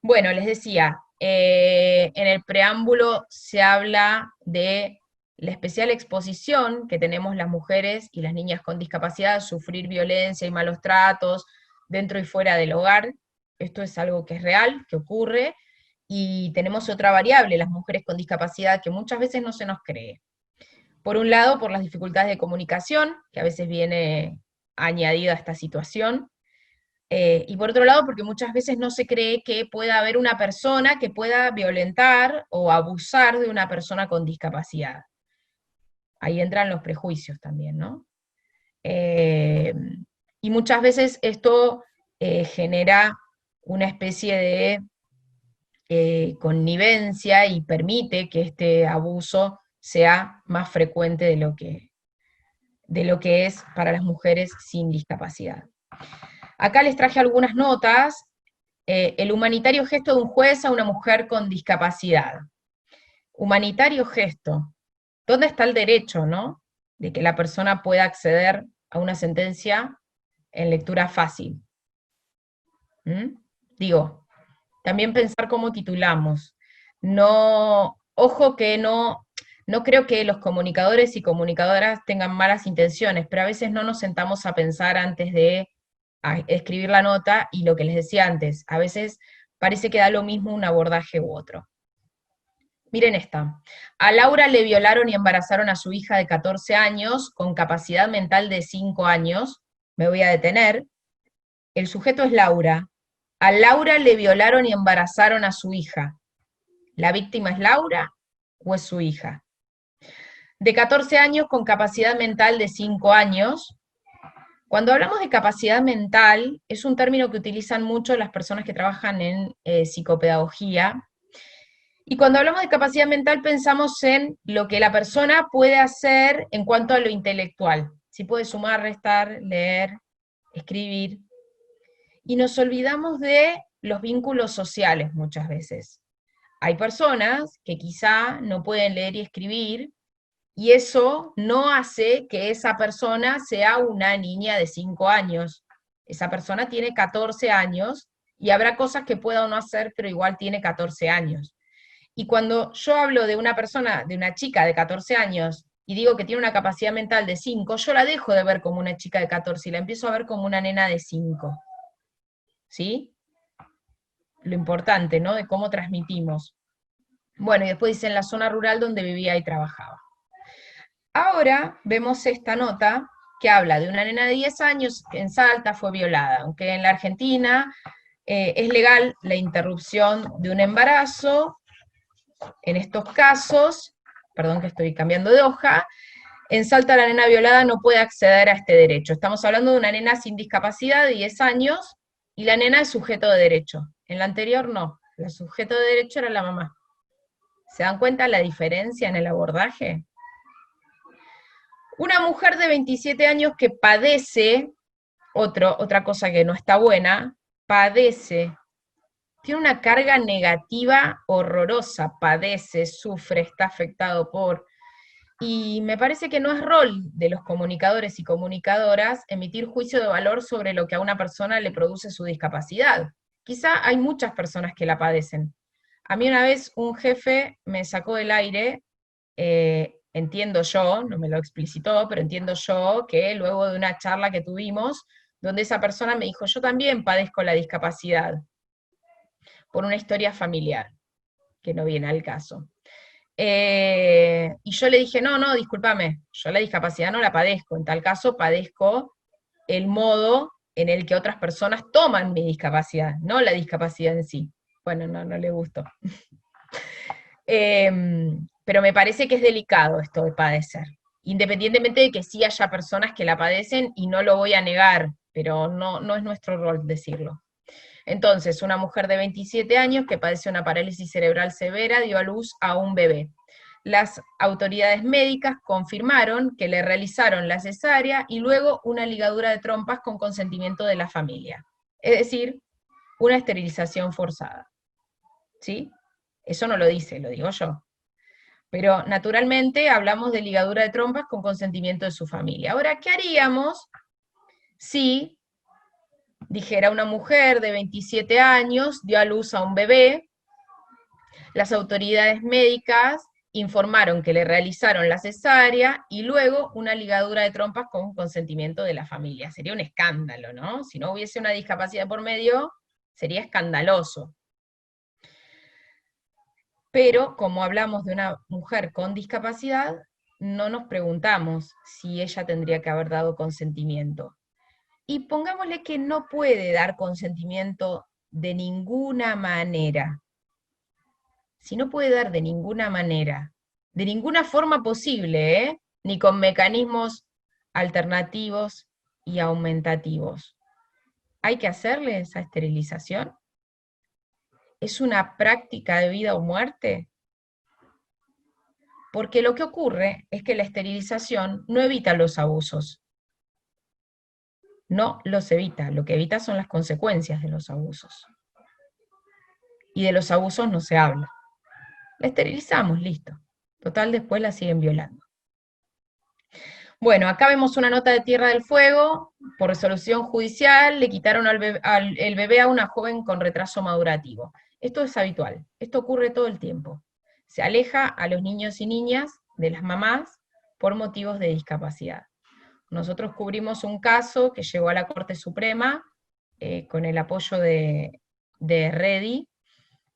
Bueno, les decía, en el preámbulo se habla de la especial exposición que tenemos las mujeres y las niñas con discapacidad a sufrir violencia y malos tratos dentro y fuera del hogar. Esto es algo que es real, que ocurre, y tenemos otra variable, las mujeres con discapacidad, que muchas veces no se nos cree. Por un lado, por las dificultades de comunicación, que a veces viene añadida a esta situación, y por otro lado, porque muchas veces no se cree que pueda haber una persona que pueda violentar o abusar de una persona con discapacidad. Ahí entran los prejuicios también, ¿no? Eh, y muchas veces esto genera una especie de connivencia y permite que este abuso sea más frecuente de lo que es para las mujeres sin discapacidad. Acá les traje algunas notas. El humanitario gesto de un juez a una mujer con discapacidad. Humanitario gesto. ¿Dónde está el derecho, no? De que la persona pueda acceder a una sentencia en lectura fácil. ¿Mm? Digo, también pensar cómo titulamos. No, ojo que no creo que los comunicadores y comunicadoras tengan malas intenciones, pero a veces no nos sentamos a pensar antes de escribir la nota, y lo que les decía antes, a veces parece que da lo mismo un abordaje u otro. Miren esta. A Laura le violaron y embarazaron a su hija de 14 años con capacidad mental de 5 años. Me voy a detener. El sujeto es Laura. A Laura le violaron y embarazaron a su hija. ¿La víctima es Laura o es su hija? De 14 años con capacidad mental de 5 años. Cuando hablamos de capacidad mental, es un término que utilizan mucho las personas que trabajan en psicopedagogía. Y cuando hablamos de capacidad mental pensamos en lo que la persona puede hacer en cuanto a lo intelectual. Si puede sumar, restar, leer, escribir. Y nos olvidamos de los vínculos sociales muchas veces. Hay personas que quizá no pueden leer y escribir, y eso no hace que esa persona sea una niña de 5 años. esa persona tiene 14 años y habrá cosas que pueda o no hacer, pero igual tiene 14 años. Y cuando yo hablo de una persona, de una chica de 14 años, y digo que tiene una capacidad mental de 5, yo la dejo de ver como una chica de 14 y la empiezo a ver como una nena de 5. ¿Sí? Lo importante, ¿no? De cómo transmitimos. Bueno, y después dice en la zona rural donde vivía y trabajaba. Ahora vemos esta nota que habla de una nena de 10 años que en Salta fue violada, aunque en la Argentina es legal la interrupción de un embarazo. En estos casos, perdón que estoy cambiando de hoja, en Salta la nena violada no puede acceder a este derecho. Estamos hablando de una nena sin discapacidad de 10 años y la nena es sujeto de derecho. En la anterior no, el sujeto de derecho era la mamá. ¿Se dan cuenta la diferencia en el abordaje? Una mujer de 27 años que padece, otra cosa que no está buena, padece, tiene una carga negativa horrorosa, padece, sufre, está afectado por... Y me parece que no es rol de los comunicadores y comunicadoras emitir juicio de valor sobre lo que a una persona le produce su discapacidad. Quizá hay muchas personas que la padecen. A mí una vez un jefe me sacó del aire, entiendo yo, no me lo explicitó, pero entiendo yo que luego de una charla que tuvimos, donde esa persona me dijo, yo también padezco la discapacidad, por una historia familiar, que no viene al caso. Y yo le dije, no, discúlpame, yo la discapacidad no la padezco, en tal caso padezco el modo en el que otras personas toman mi discapacidad, no la discapacidad en sí. Bueno, no le gustó. Pero me parece que es delicado esto de padecer, independientemente de que sí haya personas que la padecen y no lo voy a negar, pero no es nuestro rol decirlo. Entonces, una mujer de 27 años que padece una parálisis cerebral severa dio a luz a un bebé. Las autoridades médicas confirmaron que le realizaron la cesárea y luego una ligadura de trompas con consentimiento de la familia. Es decir, una esterilización forzada. ¿Sí? Eso no lo dice, lo digo yo. Pero naturalmente hablamos de ligadura de trompas con consentimiento de su familia. Ahora, ¿qué haríamos si dijera una mujer de 27 años, dio a luz a un bebé, las autoridades médicas informaron que le realizaron la cesárea y luego una ligadura de trompas con consentimiento de la familia? Sería un escándalo, ¿no? Si no hubiese una discapacidad por medio, sería escandaloso. Pero como hablamos de una mujer con discapacidad, no nos preguntamos si ella tendría que haber dado consentimiento. Y pongámosle que no puede dar consentimiento de ninguna manera. Si no puede dar de ninguna manera, de ninguna forma posible, ni con mecanismos alternativos y aumentativos, ¿hay que hacerle esa esterilización? ¿Es una práctica de vida o muerte? Porque lo que ocurre es que la esterilización no evita los abusos. No los evita, lo que evita son las consecuencias de los abusos. Y de los abusos no se habla. La esterilizamos, listo. Total, después la siguen violando. Bueno, acá vemos una nota de Tierra del Fuego. Por resolución judicial, le quitaron el bebé a una joven con retraso madurativo. Esto es habitual, esto ocurre todo el tiempo. Se aleja a los niños y niñas de las mamás por motivos de discapacidad. Nosotros cubrimos un caso que llegó a la Corte Suprema con el apoyo de REDI.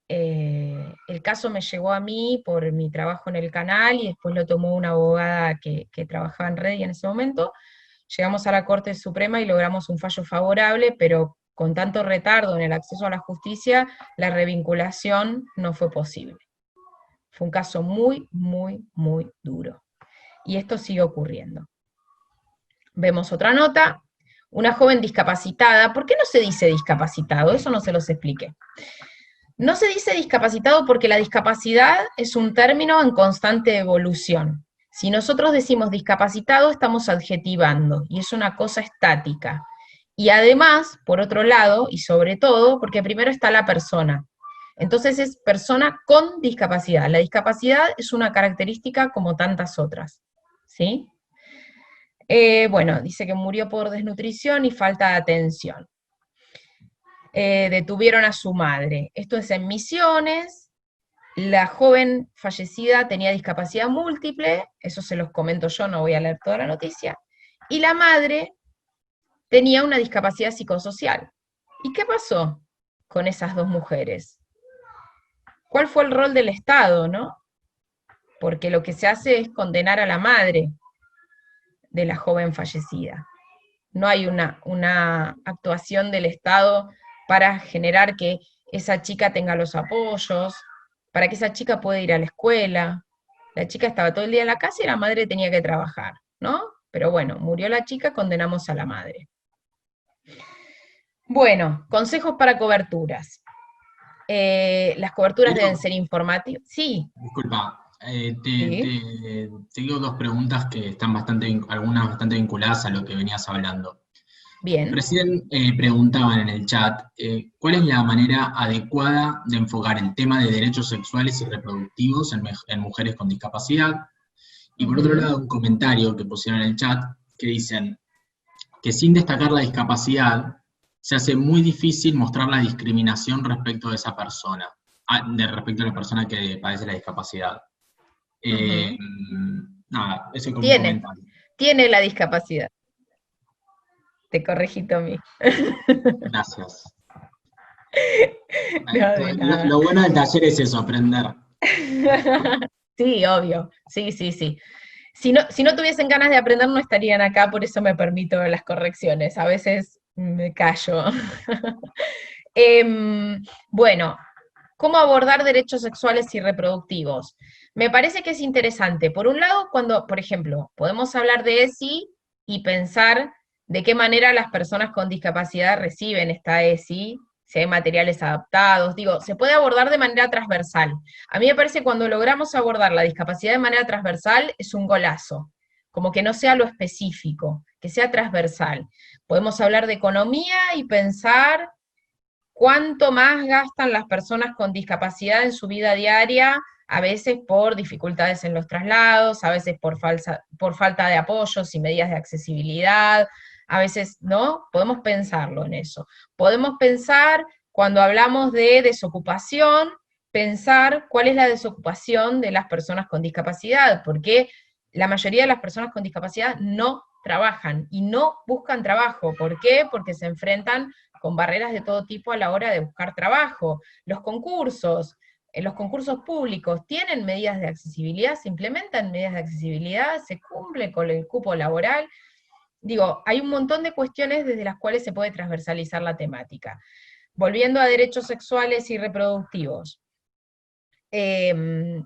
El caso me llegó a mí por mi trabajo en el canal y después lo tomó una abogada que trabajaba en REDI en ese momento. Llegamos a la Corte Suprema y logramos un fallo favorable, pero con tanto retardo en el acceso a la justicia, la revinculación no fue posible. Fue un caso muy, muy, muy duro. Y esto sigue ocurriendo. Vemos otra nota, una joven discapacitada. ¿Por qué no se dice discapacitado? Eso no se los expliqué. No se dice discapacitado porque la discapacidad es un término en constante evolución. Si nosotros decimos discapacitado, estamos adjetivando, y es una cosa estática. Y además, por otro lado, y sobre todo, porque primero está la persona. Entonces es persona con discapacidad. La discapacidad es una característica como tantas otras, ¿sí? Bueno, dice que murió por desnutrición y falta de atención. Detuvieron a su madre. Esto es en Misiones. La joven fallecida tenía discapacidad múltiple, eso se los comento yo, no voy a leer toda la noticia, y la madre tenía una discapacidad psicosocial. ¿Y qué pasó con esas dos mujeres? ¿Cuál fue el rol del Estado, no? Porque lo que se hace es condenar a la madre de la joven fallecida. No hay una actuación del Estado para generar que esa chica tenga los apoyos, para que esa chica pueda ir a la escuela. La chica estaba todo el día en la casa y la madre tenía que trabajar, ¿no? Pero bueno, murió la chica, condenamos a la madre. Bueno, consejos para coberturas. Las coberturas deben Pero, ser informativas. Sí, disculpa, sí, te digo dos preguntas que están algunas bastante vinculadas a lo que venías hablando. bien. Recién preguntaban en el chat cuál es la manera adecuada de enfocar el tema de derechos sexuales y reproductivos en mujeres con discapacidad. Y por otro Ujú. lado, un comentario que pusieron en el chat que dicen que sin destacar la discapacidad se hace muy difícil mostrar la discriminación respecto de esa persona, respecto a la persona que padece la discapacidad. Eh, Ujú. Nada, ese como Tiene, comentario. tiene la discapacidad. Te corregí, Tommy. Gracias. No, de nada. Lo bueno del taller es eso, aprender. Sí, obvio. Sí, sí, sí. Si no tuviesen ganas de aprender, no estarían acá, por eso me permito las correcciones. A veces me callo. Bueno, ¿cómo abordar derechos sexuales y reproductivos? Me parece que es interesante. Por un lado, cuando, por ejemplo, podemos hablar de ESI y pensar de qué manera las personas con discapacidad reciben esta ESI, si hay materiales adaptados, digo, se puede abordar de manera transversal. A mí me parece que cuando logramos abordar la discapacidad de manera transversal es un golazo, como que no sea lo específico, que sea transversal. Podemos hablar de economía y pensar cuánto más gastan las personas con discapacidad en su vida diaria, a veces por dificultades en los traslados, a veces por falta de apoyos y medidas de accesibilidad, a veces, ¿no? Podemos pensarlo en eso. Podemos pensar, cuando hablamos de desocupación, pensar cuál es la desocupación de las personas con discapacidad, porque la mayoría de las personas con discapacidad no trabajan y no buscan trabajo. ¿Por qué? Porque se enfrentan con barreras de todo tipo a la hora de buscar trabajo. Los concursos públicos tienen medidas de accesibilidad, se implementan medidas de accesibilidad, se cumple con el cupo laboral. Digo, hay un montón de cuestiones desde las cuales se puede transversalizar la temática. Volviendo a derechos sexuales y reproductivos. Eh,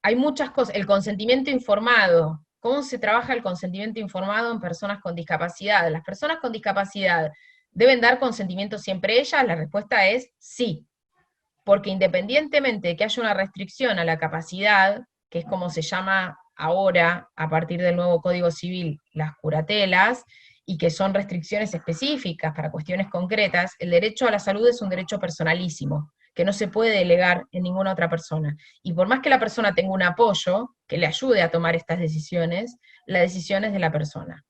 Hay muchas cosas. El consentimiento informado. ¿Cómo se trabaja el consentimiento informado en personas con discapacidad? ¿Las personas con discapacidad deben dar consentimiento siempre ellas? La respuesta es sí, porque independientemente de que haya una restricción a la capacidad, que es como se llama ahora, a partir del nuevo Código Civil, las curatelas, y que son restricciones específicas para cuestiones concretas, el derecho a la salud es un derecho personalísimo, que no se puede delegar en ninguna otra persona. Y por más que la persona tenga un apoyo que le ayude a tomar estas decisiones, la decisión es de la persona.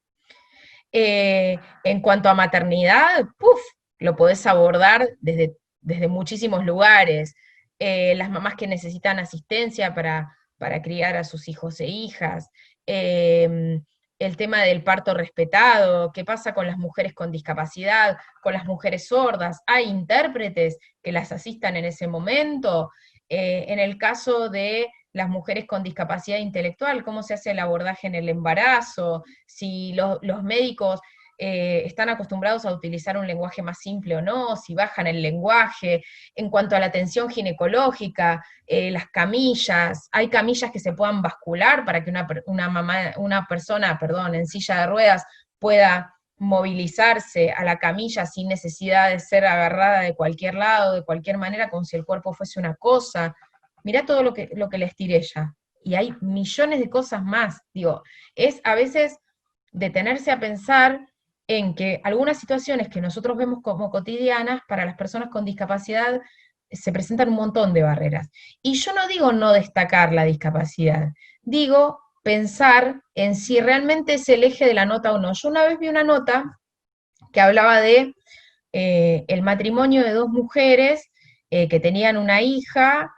En cuanto a maternidad, ¡puf! Lo podés abordar desde muchísimos lugares. Las mamás que necesitan asistencia para criar a sus hijos e hijas. Eh, el tema del parto respetado, qué pasa con las mujeres con discapacidad, con las mujeres sordas. ¿Hay intérpretes que las asistan en ese momento? En el caso de las mujeres con discapacidad intelectual, cómo se hace el abordaje en el embarazo, si los médicos están acostumbrados a utilizar un lenguaje más simple o no, si bajan el lenguaje. En cuanto a la atención ginecológica, las camillas, hay camillas que se puedan bascular para que una persona, perdón, en silla de ruedas pueda movilizarse a la camilla sin necesidad de ser agarrada de cualquier lado, de cualquier manera, como si el cuerpo fuese una cosa. Mirá todo lo que les tiré ya. Y hay millones de cosas más. Digo, es a veces detenerse a pensar en que algunas situaciones que nosotros vemos como cotidianas, para las personas con discapacidad se presentan un montón de barreras. Y yo no digo no destacar la discapacidad, digo pensar en si realmente es el eje de la nota o no. Yo una vez vi una nota que hablaba de el matrimonio de dos mujeres que tenían una hija,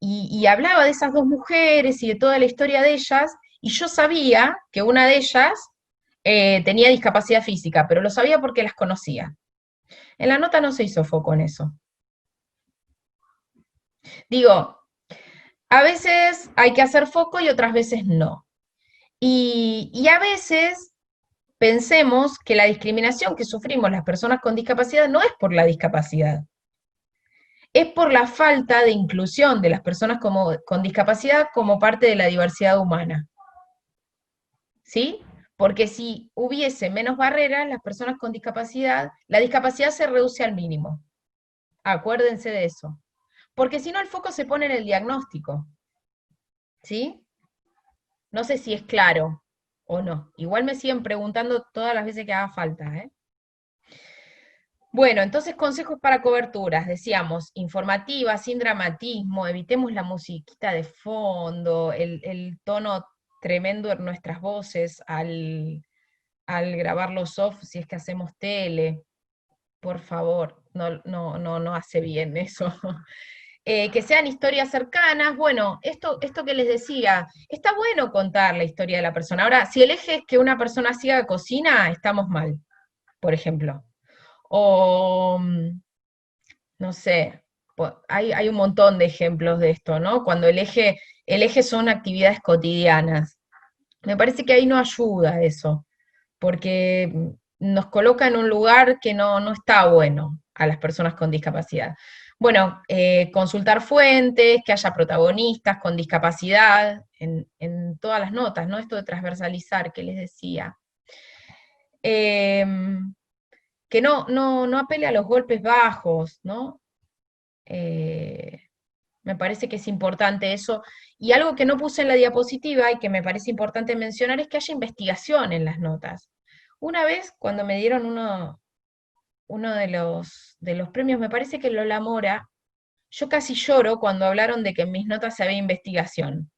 y hablaba de esas dos mujeres y de toda la historia de ellas, y yo sabía que una de ellas tenía discapacidad física, pero lo sabía porque las conocía. En la nota no se hizo foco en eso. Digo, a veces hay que hacer foco y otras veces no. Y a veces pensemos que la discriminación que sufrimos las personas con discapacidad no es por la discapacidad, es por la falta de inclusión de las personas con discapacidad como parte de la diversidad humana. ¿Sí? Porque si hubiese menos barreras, las personas con discapacidad, la discapacidad se reduce al mínimo. Acuérdense de eso. Porque si no, el foco se pone en el diagnóstico. ¿Sí? No sé si es claro o no. Igual me siguen preguntando todas las veces que haga falta, ¿eh? Bueno, entonces consejos para coberturas, decíamos, informativa, sin dramatismo, evitemos la musiquita de fondo, el tono tremendo en nuestras voces al grabar los off, si es que hacemos tele, por favor, no hace bien eso. Que sean historias cercanas, bueno, esto que les decía, está bueno contar la historia de la persona. Ahora, si el eje es que una persona ciega cocina, estamos mal, por ejemplo. O, no sé, hay un montón de ejemplos de esto, ¿no? Cuando el eje son actividades cotidianas. Me parece que ahí no ayuda eso, porque nos coloca en un lugar que no está bueno a las personas con discapacidad. Bueno, consultar fuentes, que haya protagonistas con discapacidad en todas las notas, ¿no? Esto de transversalizar que les decía. Que no apele a los golpes bajos, ¿no? Me parece que es importante eso. Y algo que no puse en la diapositiva y que me parece importante mencionar es que haya investigación en las notas. Una vez, cuando me dieron uno de los premios, me parece que Lola Mora, yo casi lloro cuando hablaron de que en mis notas había investigación,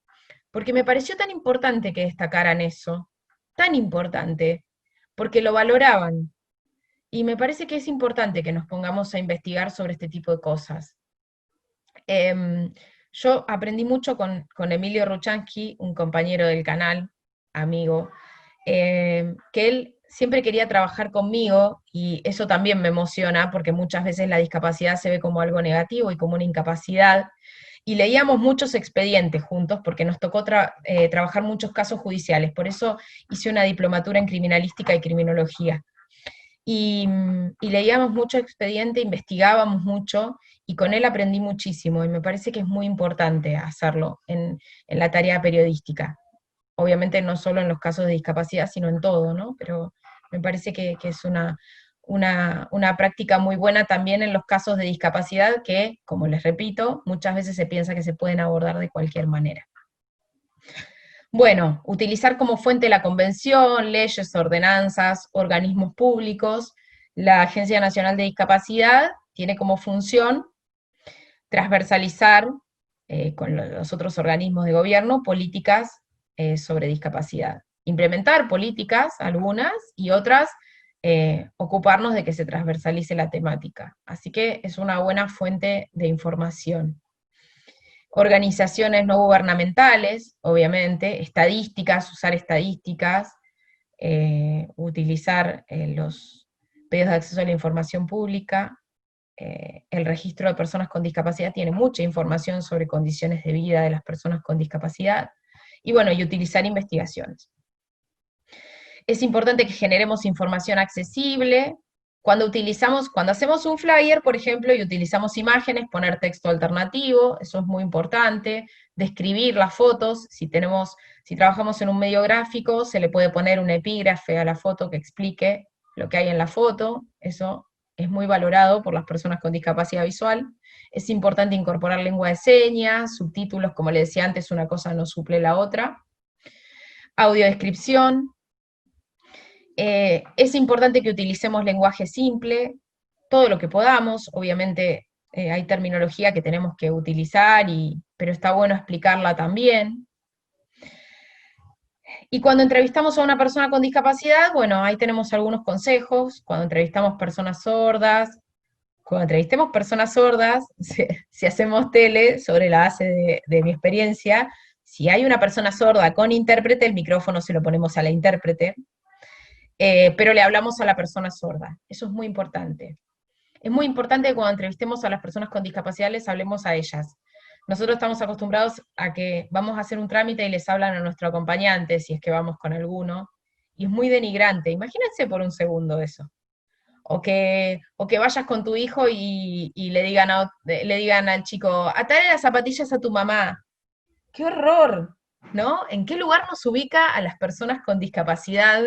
porque me pareció tan importante que destacaran eso, tan importante, porque lo valoraban. Y me parece que es importante que nos pongamos a investigar sobre este tipo de cosas. Yo aprendí mucho con Emilio Ruchansky, un compañero del canal, amigo, que él siempre quería trabajar conmigo y eso también me emociona porque muchas veces la discapacidad se ve como algo negativo y como una incapacidad. Y leíamos muchos expedientes juntos porque nos tocó trabajar muchos casos judiciales. Por eso hice una diplomatura en criminalística y criminología. Y leíamos mucho expediente, investigábamos mucho, y con él aprendí muchísimo, y me parece que es muy importante hacerlo en la tarea periodística. Obviamente no solo en los casos de discapacidad, sino en todo, ¿no? Pero me parece que es una práctica muy buena también en los casos de discapacidad que, como les repito, muchas veces se piensa que se pueden abordar de cualquier manera. Bueno, utilizar como fuente la convención, leyes, ordenanzas, organismos públicos. La Agencia Nacional de Discapacidad tiene como función transversalizar con los otros organismos de gobierno políticas sobre discapacidad. Implementar políticas, algunas, y otras ocuparnos de que se transversalice la temática. Así que es una buena fuente de información. Organizaciones no gubernamentales, obviamente, estadísticas, usar estadísticas, utilizar los pedidos de acceso a la información pública. El registro de personas con discapacidad tiene mucha información sobre condiciones de vida de las personas con discapacidad, y bueno, y utilizar investigaciones. Es importante que generemos información accesible. Cuando hacemos un flyer, por ejemplo, y utilizamos imágenes, poner texto alternativo, eso es muy importante. Describir las fotos, si trabajamos en un medio gráfico, se le puede poner un epígrafe a la foto que explique lo que hay en la foto, eso es muy valorado por las personas con discapacidad visual. Es importante incorporar lengua de señas, subtítulos, como le decía antes, una cosa no suple la otra. Audiodescripción. Es importante que utilicemos lenguaje simple, todo lo que podamos. Obviamente hay terminología que tenemos que utilizar y pero está bueno explicarla también. Y cuando entrevistamos a una persona con discapacidad, bueno, ahí tenemos algunos consejos. Cuando entrevistamos personas sordas, cuando entrevistemos personas sordas, si hacemos tele, sobre la base de mi experiencia, si hay una persona sorda con intérprete, el micrófono se lo ponemos a la intérprete, pero le hablamos a la persona sorda. Eso es muy importante. Es muy importante que cuando entrevistemos a las personas con discapacidad les hablemos a ellas. Nosotros estamos acostumbrados a que vamos a hacer un trámite y les hablan a nuestro acompañante, si es que vamos con alguno, y es muy denigrante. Imagínense por un segundo eso. O que vayas con tu hijo y le digan al chico, atale las zapatillas a tu mamá. ¡Qué horror! ¿No? ¿En qué lugar nos ubica a las personas con discapacidad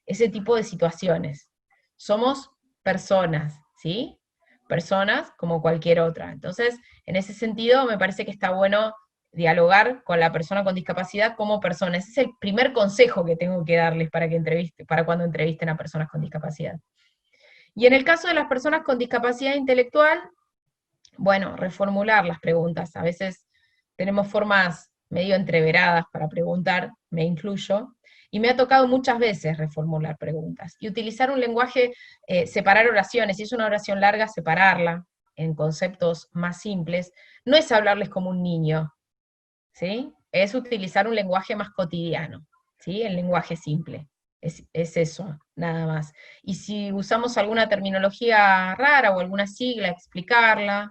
ese tipo de situaciones? Somos personas, ¿sí? Personas como cualquier otra. Entonces, en ese sentido, me parece que está bueno dialogar con la persona con discapacidad como persona. Ese es el primer consejo que tengo que darles para cuando entrevisten a personas con discapacidad. Y en el caso de las personas con discapacidad intelectual, bueno, reformular las preguntas. A veces tenemos formas medio entreveradas para preguntar, me incluyo, y me ha tocado muchas veces reformular preguntas. Y utilizar un lenguaje, separar oraciones, si es una oración larga, separarla en conceptos más simples. No es hablarles como un niño, ¿sí? Es utilizar un lenguaje más cotidiano, ¿sí? El lenguaje simple. Es eso, nada más. Y si usamos alguna terminología rara o alguna sigla, explicarla,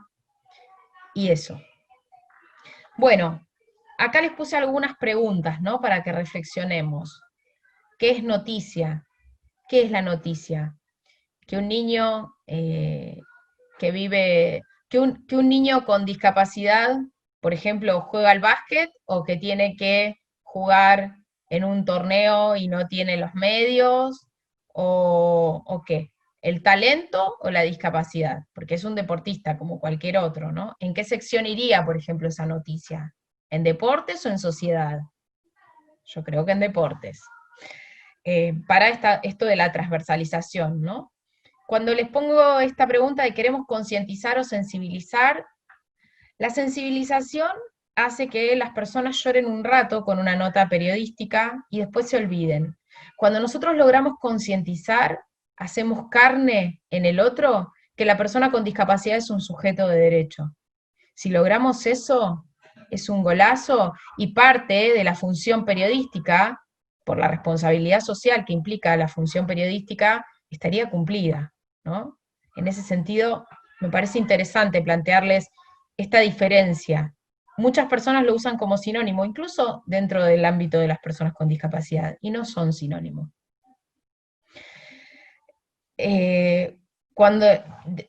y eso. Bueno, acá les puse algunas preguntas, ¿no? Para que reflexionemos. ¿Qué es noticia? ¿Qué es la noticia? Que un niño que vive, que un niño con discapacidad, por ejemplo, juega al básquet o que tiene que jugar en un torneo y no tiene los medios, o qué, el talento o la discapacidad, porque es un deportista como cualquier otro, ¿no? ¿En qué sección iría, por ejemplo, esa noticia? ¿En deportes o en sociedad? Yo creo que en deportes. Para esto de la transversalización, ¿no? Cuando les pongo esta pregunta de queremos concientizar o sensibilizar, la sensibilización hace que las personas lloren un rato con una nota periodística y después se olviden. Cuando nosotros logramos concientizar, hacemos carne en el otro que la persona con discapacidad es un sujeto de derecho. Si logramos eso, es un golazo y parte de la función periodística, por la responsabilidad social que implica la función periodística, estaría cumplida, ¿no? En ese sentido, me parece interesante plantearles esta diferencia. Muchas personas lo usan como sinónimo, incluso dentro del ámbito de las personas con discapacidad, y no son sinónimos. Cuando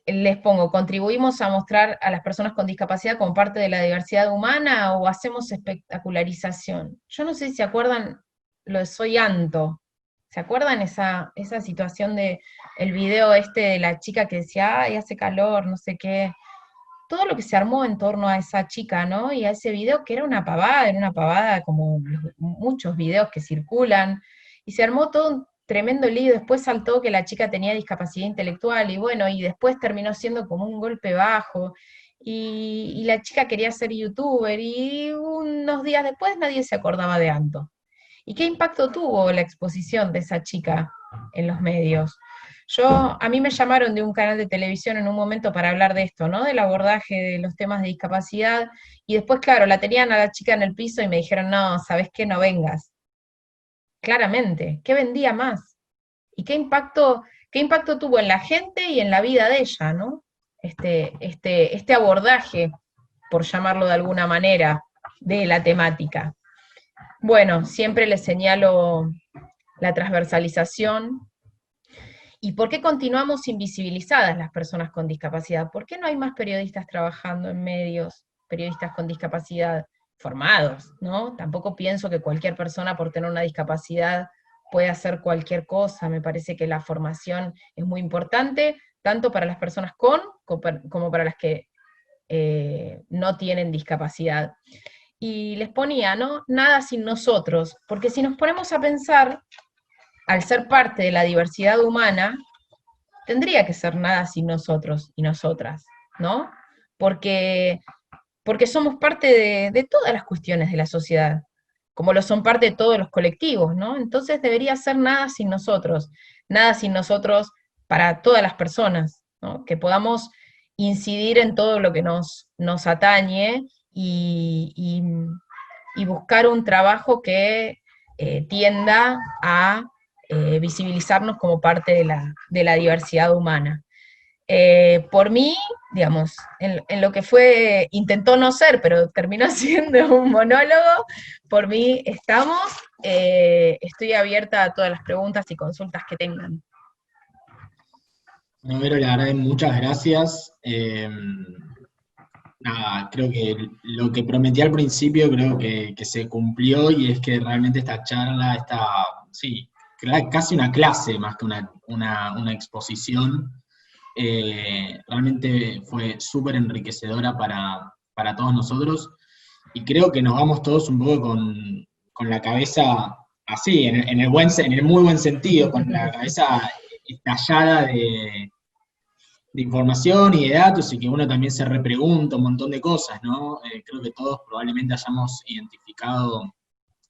les pongo, ¿contribuimos a mostrar a las personas con discapacidad como parte de la diversidad humana o hacemos espectacularización? Yo no sé si se acuerdan lo de Soy Anto. ¿Se acuerdan esa situación de el video este de la chica que decía, ay, hace calor, no sé qué? Todo lo que se armó en torno a esa chica, ¿no? Y a ese video que era una pavada como muchos videos que circulan, y se armó todo un tremendo lío, después saltó que la chica tenía discapacidad intelectual, y bueno, y después terminó siendo como un golpe bajo, y la chica quería ser youtuber, y unos días después nadie se acordaba de Anto. ¿Y qué impacto tuvo la exposición de esa chica en los medios? A mí me llamaron de un canal de televisión en un momento para hablar de esto, ¿no? Del abordaje de los temas de discapacidad, y después, claro, la tenían a la chica en el piso y me dijeron, no, ¿sabes qué? No vengas. Claramente, ¿qué vendía más? ¿Y qué impacto tuvo en la gente y en la vida de ella, ¿no? Este abordaje, por llamarlo de alguna manera, de la temática. Bueno, siempre les señalo la transversalización. ¿Y por qué continuamos invisibilizadas las personas con discapacidad? ¿Por qué no hay más periodistas trabajando en medios, periodistas con discapacidad formados, ¿no? Tampoco pienso que cualquier persona por tener una discapacidad puede hacer cualquier cosa. Me parece que la formación es muy importante, tanto para las personas con como para las que no tienen discapacidad. Y les ponía, ¿no? Nada sin nosotros, porque si nos ponemos a pensar, al ser parte de la diversidad humana, tendría que ser nada sin nosotros y nosotras, ¿no? Porque, porque somos parte de todas las cuestiones de la sociedad, como lo son parte de todos los colectivos, ¿no? Entonces debería ser nada sin nosotros para todas las personas, ¿no? Que podamos incidir en todo lo que nos atañe y buscar un trabajo que tienda a visibilizarnos como parte de la diversidad humana. Por mí, digamos, en lo que fue, intentó no ser, pero terminó siendo un monólogo, por mí estamos, estoy abierta a todas las preguntas y consultas que tengan. Bueno, Vero, la verdad, muchas gracias. Nada, creo que lo que prometí al principio creo que se cumplió y es que realmente esta charla, sí, casi una clase más que una exposición, realmente fue súper enriquecedora para todos nosotros y creo que nos vamos todos un poco con la cabeza así, en el muy buen sentido, con la cabeza estallada de información y de datos y que uno también se repregunta un montón de cosas, ¿no? Creo que todos probablemente hayamos identificado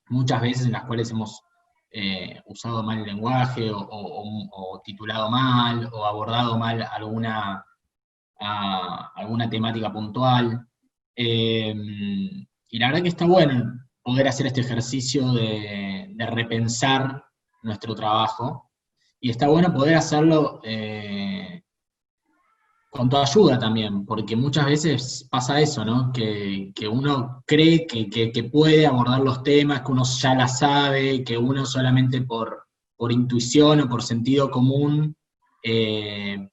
muchas veces en las cuales hemos usado mal el lenguaje o titulado mal o abordado mal alguna temática puntual. Y la verdad que está bueno poder hacer este ejercicio de repensar nuestro trabajo y está bueno poder hacerlo con tu ayuda también, porque muchas veces pasa eso, ¿no? Que uno cree que puede abordar los temas, que uno ya la sabe, que uno solamente por intuición o por sentido común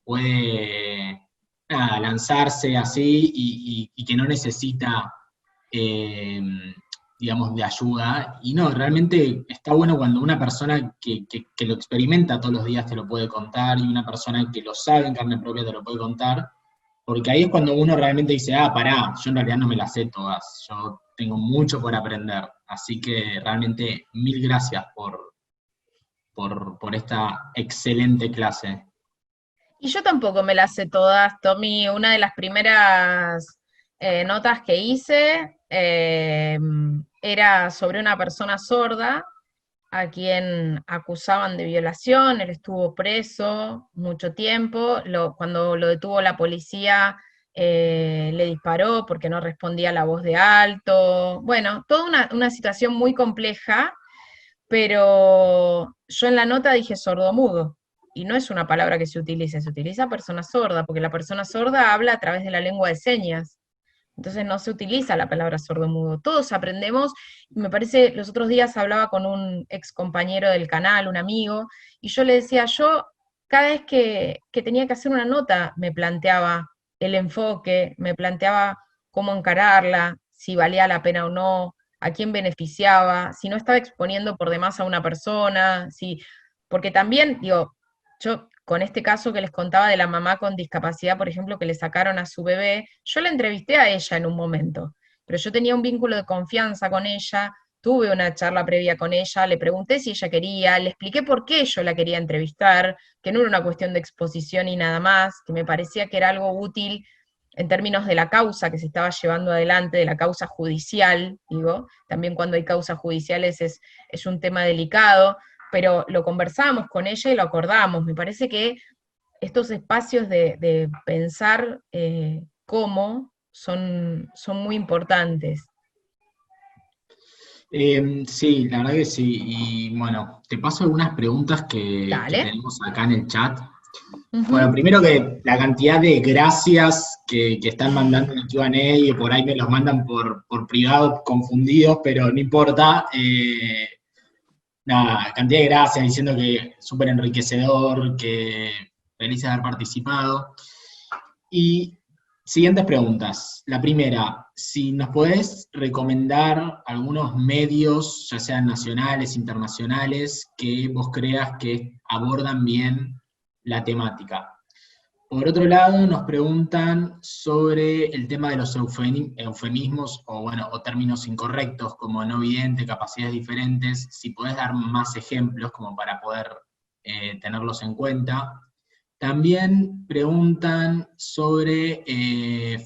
puede nada, lanzarse así y que no necesita, eh, digamos, de ayuda. Y no, realmente está bueno cuando una persona que lo experimenta todos los días te lo puede contar y una persona que lo sabe en carne propia te lo puede contar, porque ahí es cuando uno realmente dice, ah, pará, yo en realidad no me las sé todas, yo tengo mucho por aprender. Así que realmente mil gracias por esta excelente clase. Y yo tampoco me las sé todas, Tommy. Una de las primeras notas que hice era sobre una persona sorda a quien acusaban de violación. Él estuvo preso mucho tiempo. Cuando lo detuvo la policía, le disparó porque no respondía a la voz de alto. Bueno, toda una situación muy compleja, pero yo en la nota dije sordomudo, y no es una palabra que se utiliza persona sorda, porque la persona sorda habla a través de la lengua de señas. Entonces no se utiliza la palabra sordomudo. Todos aprendemos, y me parece, los otros días hablaba con un ex compañero del canal, un amigo, y yo le decía, yo cada vez que tenía que hacer una nota, me planteaba el enfoque, me planteaba cómo encararla, si valía la pena o no, a quién beneficiaba, si no estaba exponiendo por demás a una persona, si, porque también, digo, yo con este caso que les contaba de la mamá con discapacidad, por ejemplo, que le sacaron a su bebé, yo la entrevisté a ella en un momento, pero yo tenía un vínculo de confianza con ella, tuve una charla previa con ella, le pregunté si ella quería, le expliqué por qué yo la quería entrevistar, que no era una cuestión de exposición y nada más, que me parecía que era algo útil en términos de la causa que se estaba llevando adelante, de la causa judicial, digo, también cuando hay causas judiciales es un tema delicado, pero lo conversamos con ella y lo acordamos. Me parece que estos espacios de pensar cómo son muy importantes. Sí, la verdad que sí. Y bueno, te paso algunas preguntas que Dale. tenemos acá en el chat. Bueno, Ujú. primero que la cantidad de gracias que están mandando en el Q&A y por ahí me los mandan por privado confundidos, pero no importa. Nada, cantidad de gracias diciendo que súper enriquecedor, que feliz de haber participado. Y siguientes preguntas. La primera, si nos podés recomendar algunos medios, ya sean nacionales, internacionales, que vos creas que abordan bien la temática. Por otro lado, nos preguntan sobre el tema de los eufemismos o, bueno, o términos incorrectos como no vidente, capacidades diferentes, si podés dar más ejemplos como para poder tenerlos en cuenta. También preguntan sobre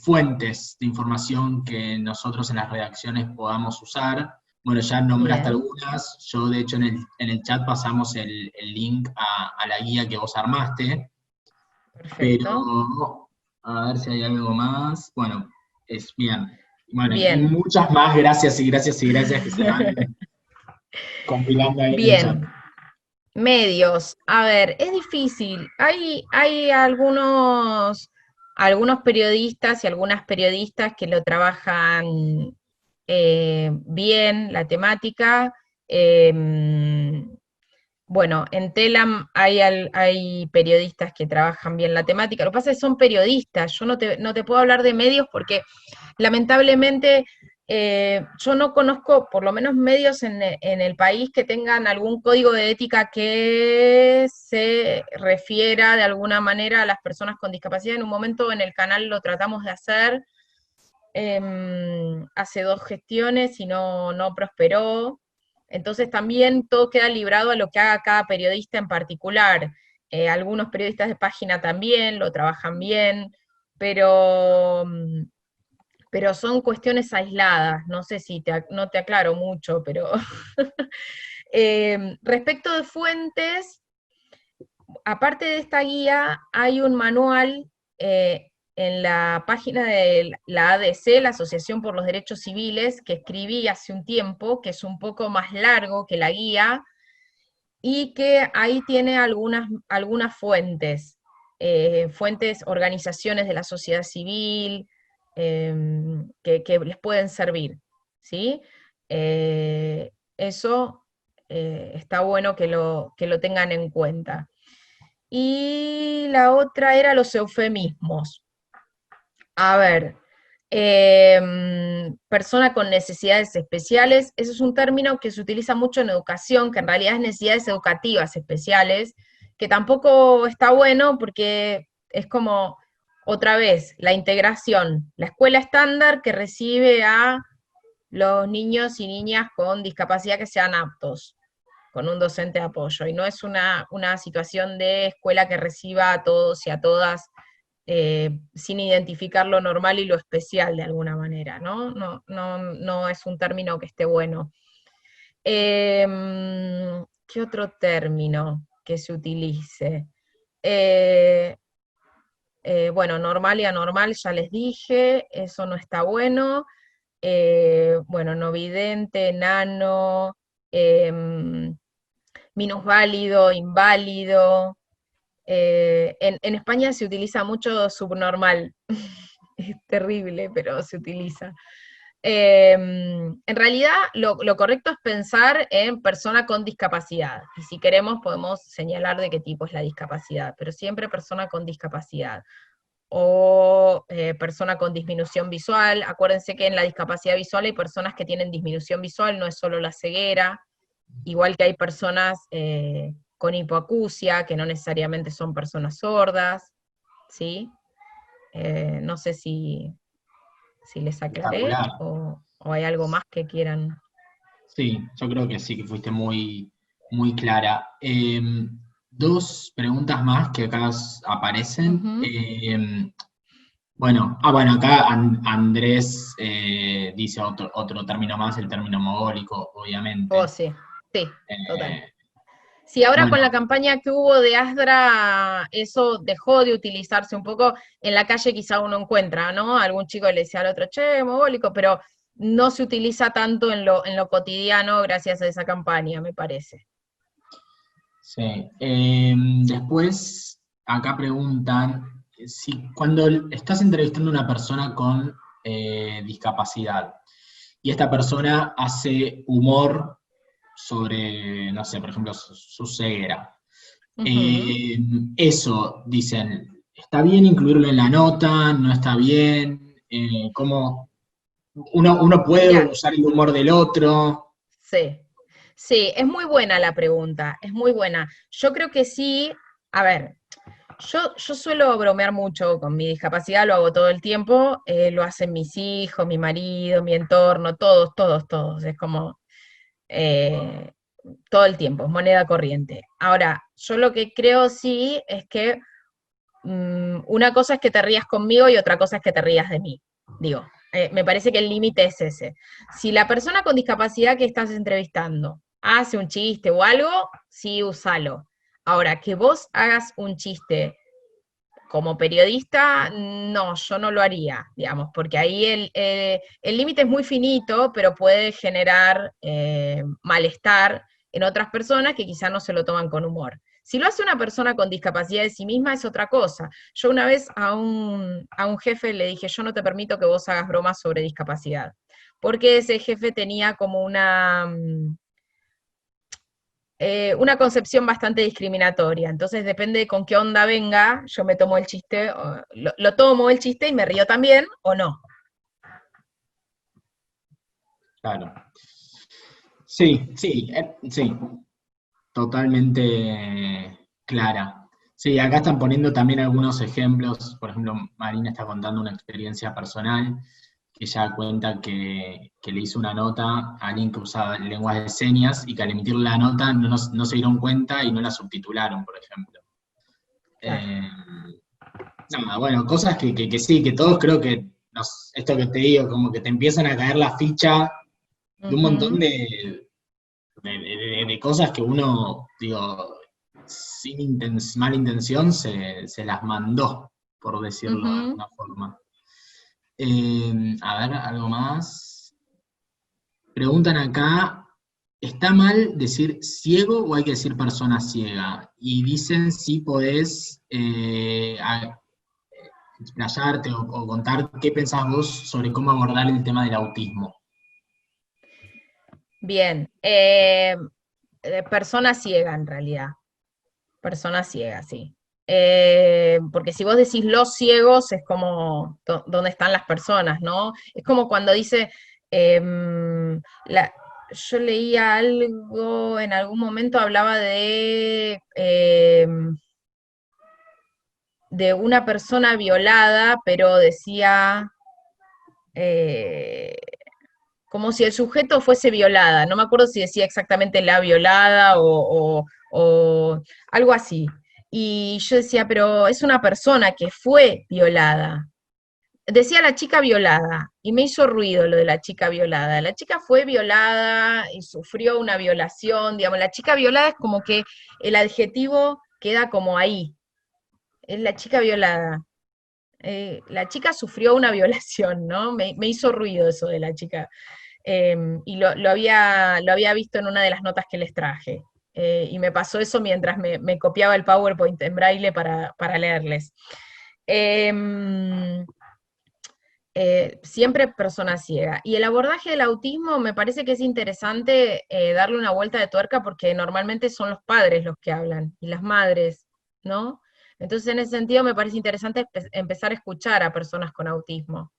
fuentes de información que nosotros en las redacciones podamos usar. Bueno, ya nombraste Bien, algunas. Yo, de hecho, en el chat pasamos el link a la guía que vos armaste. perfecto. Pero, a ver si hay algo más. Bueno, es bien. Bueno, y Bien. muchas más gracias y gracias y gracias que se van compilando ahí en el chat. Bien. Medios. A ver, es difícil. Hay algunos periodistas y algunas periodistas que lo trabajan bien, la temática. Bueno, en Telam hay periodistas que trabajan bien la temática. Lo que pasa es que son periodistas. Yo no te puedo hablar de medios porque lamentablemente yo no conozco, por lo menos medios en el país que tengan algún código de ética que se refiera de alguna manera a las personas con discapacidad. En un momento en el canal lo tratamos de hacer hace 2 gestiones y no prosperó. Entonces también todo queda librado a lo que haga cada periodista en particular. Algunos periodistas de página también lo trabajan bien, pero, pero son cuestiones aisladas. No sé si no te aclaro mucho, pero respecto de fuentes, aparte de esta guía, hay un manual en la página de la ADC, la Asociación por los Derechos Civiles, que escribí hace un tiempo, que es un poco más largo que la guía, y que ahí tiene algunas fuentes, organizaciones de la sociedad civil, que les pueden servir, ¿sí? Eso está bueno que lo tengan en cuenta. Y la otra era los eufemismos. A ver, persona con necesidades especiales, ese es un término que se utiliza mucho en educación, que en realidad es necesidades educativas especiales, que tampoco está bueno porque es como, otra vez, la integración, la escuela estándar que recibe a los niños y niñas con discapacidad que sean aptos, con un docente de apoyo, y no es una situación de escuela que reciba a todos y a todas sin identificar lo normal y lo especial de alguna manera, ¿no? No es un término que esté bueno. ¿Qué otro término que se utilice? Eh, bueno, normal y anormal ya les dije, eso no está bueno. Bueno, no vidente, nano, minusválido, inválido. En España se utiliza mucho subnormal, es terrible, pero se utiliza. En realidad, lo correcto es pensar en persona con discapacidad, y si queremos podemos señalar de qué tipo es la discapacidad, pero siempre persona con discapacidad, o persona con disminución visual. Acuérdense que en la discapacidad visual hay personas que tienen disminución visual, no es solo la ceguera, igual que hay personas con hipoacusia, que no necesariamente son personas sordas, ¿sí? No sé si les aclaré Espectacular. o hay algo más que quieran. Sí, yo creo que sí, que fuiste muy, muy clara. Dos preguntas más que acá aparecen. Ujú. Bueno, acá Andrés dice otro término más, el término mogólico, Oh, obviamente. sí, sí, total. Eh, Sí, ahora bueno, con la campaña que hubo de Asdra, eso dejó de utilizarse un poco. En la calle quizá uno encuentra, ¿no? Algún chico le decía al otro, che, mogólico, pero no se utiliza tanto en lo cotidiano gracias a esa campaña, me parece. sí. Después, acá preguntan si cuando estás entrevistando a una persona con discapacidad y esta persona hace humor sobre, no sé, por ejemplo, su ceguera. Ujú. Eso, dicen, ¿está bien incluirlo en la nota? ¿No está bien? ¿Cómo uno puede Mira, usar el humor del otro? sí, sí, es muy buena la pregunta, es muy buena. Yo creo que sí, a ver, yo suelo bromear mucho con mi discapacidad, lo hago todo el tiempo, lo hacen mis hijos, mi marido, mi entorno, todos, todos, todos, es como eh, todo el tiempo, es moneda corriente. Ahora, yo lo que creo sí es que una cosa es que te rías conmigo y otra cosa es que te rías de mí. Digo, me parece que el límite es ese. Si la persona con discapacidad que estás entrevistando hace un chiste o algo, sí, úsalo. Ahora, que vos hagas un chiste como periodista, no, yo no lo haría, digamos, porque ahí el límite es muy finito, pero puede generar malestar en otras personas que quizás no se lo toman con humor. Si lo hace una persona con discapacidad de sí misma es otra cosa. Yo una vez a un jefe le dije, yo no te permito que vos hagas bromas sobre discapacidad, porque ese jefe tenía como una concepción bastante discriminatoria. Entonces, depende de con qué onda venga, yo me tomo el chiste, lo tomo el chiste y me río también, o no. Claro. Sí, sí, sí, totalmente clara. Sí, acá están poniendo también algunos ejemplos. Por ejemplo, Marina está contando una experiencia personal, que ella cuenta que le hizo una nota a alguien que usaba lenguas de señas y que al emitir la nota no se dieron cuenta y no la subtitularon, por ejemplo. Claro. Nada, bueno, cosas que sí, que todos creo que esto que te digo, como que te empiezan a caer la ficha de un montón Ujú, de cosas que uno, digo, sin mala intención se las mandó, por decirlo de ujú. alguna forma. A ver, algo más. Preguntan acá, ¿está mal decir ciego o hay que decir persona ciega? Y dicen si podés explayarte o contar qué pensás vos sobre cómo abordar el tema del autismo. Bien. Persona ciega, en realidad. Persona ciega, sí. Porque si vos decís los ciegos, es como dónde están las personas, ¿no? Es como cuando dice, yo leía algo, en algún momento hablaba de una persona violada, pero decía, eh, como si el sujeto fuese violada. No me acuerdo si decía exactamente la violada o algo así. Y yo decía, pero es una persona que fue violada. Decía la chica violada, y me hizo ruido lo de la chica violada. La chica fue violada y sufrió una violación, digamos, la chica violada es como que el adjetivo queda como ahí, es la chica violada. La chica sufrió una violación, ¿no? Me hizo ruido eso de la chica. Y lo había visto en una de las notas que les traje. Y me pasó eso mientras me copiaba el PowerPoint en braille para leerles. Em, Siempre persona ciega. Y el abordaje del autismo me parece que es interesante darle una vuelta de tuerca porque normalmente son los padres los que hablan y las madres, ¿no? Entonces, en ese sentido, me parece interesante empezar a escuchar a personas con autismo.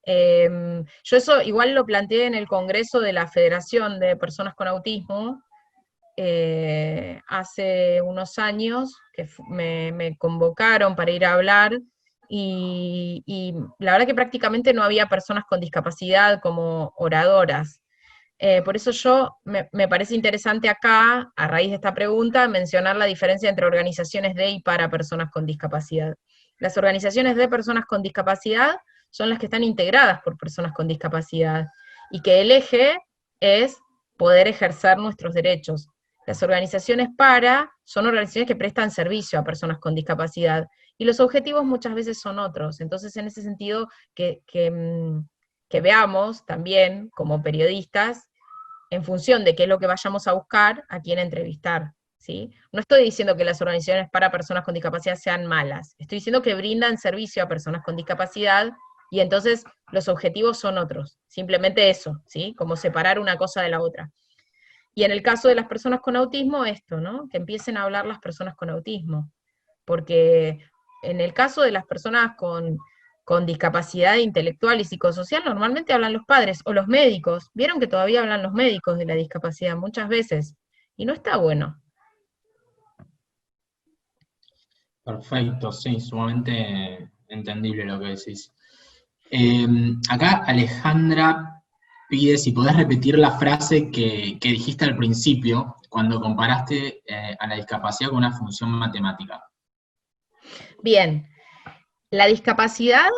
Yo eso igual lo planteé en el Congreso de la Federación de Personas con Autismo hace unos años, que me convocaron para ir a hablar, y la verdad que prácticamente no había personas con discapacidad como oradoras. Por eso me parece interesante acá, a raíz de esta pregunta, mencionar la diferencia entre organizaciones de y para personas con discapacidad. Las organizaciones de personas con discapacidad son las que están integradas por personas con discapacidad y que el eje es poder ejercer nuestros derechos. Las organizaciones para son organizaciones que prestan servicio a personas con discapacidad y los objetivos muchas veces son otros. Entonces, en ese sentido, que veamos también como periodistas en función de qué es lo que vayamos a buscar, a quién entrevistar. ¿Sí? No estoy diciendo que las organizaciones para personas con discapacidad sean malas, estoy diciendo que brindan servicio a personas con discapacidad y entonces los objetivos son otros, simplemente eso, ¿sí? Como separar una cosa de la otra. Y en el caso de las personas con autismo, esto, ¿no? Que empiecen a hablar las personas con autismo, porque en el caso de las personas con discapacidad intelectual y psicosocial, normalmente hablan los padres o los médicos. Vieron que todavía hablan los médicos de la discapacidad muchas veces, y no está bueno. Perfecto, sí, sumamente entendible lo que decís. Acá Alejandra pide si podés repetir la frase que dijiste al principio, cuando comparaste a la discapacidad con una función matemática. Bien, la discapacidad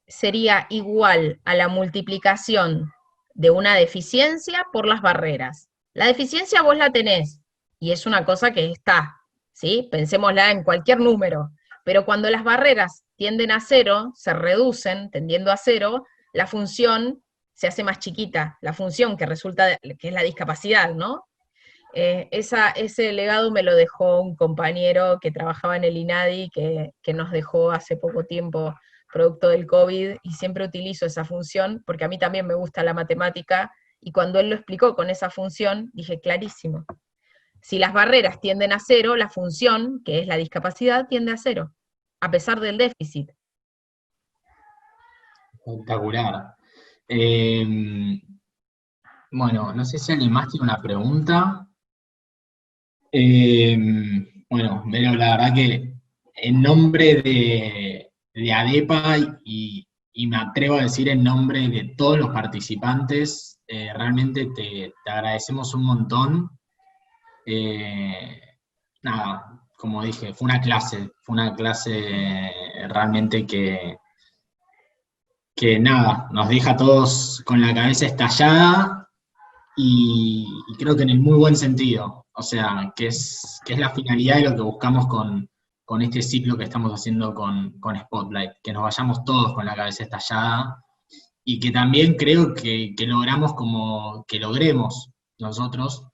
sería igual a la multiplicación de una deficiencia por las barreras. La deficiencia vos la tenés, y es una cosa que está, ¿sí? Pensémosla en cualquier número, pero cuando las barreras tienden a cero, se reducen tendiendo a cero, la función se hace más chiquita, la función que resulta, que es la discapacidad, ¿no? Ese legado me lo dejó un compañero que trabajaba en el INADI, que nos dejó hace poco tiempo producto del COVID, y siempre utilizo esa función, porque a mí también me gusta la matemática, y cuando él lo explicó con esa función, dije, clarísimo. Si las barreras tienden a cero, la función, que es la discapacidad, tiende a cero, a pesar del déficit. Espectacular. Eh, bueno, no sé si alguien más tiene una pregunta. Eh, bueno, Vero, la verdad que en nombre de ADEPA y me atrevo a decir en nombre de todos los participantes, realmente te agradecemos un montón. Eh, nada, como dije, fue una clase realmente que nada, nos deja a todos con la cabeza estallada y creo que en el muy buen sentido. O sea, que es la finalidad de lo que buscamos con este ciclo que estamos haciendo con Spotlight, que nos vayamos todos con la cabeza estallada y que también creo que logramos como que logremos nosotros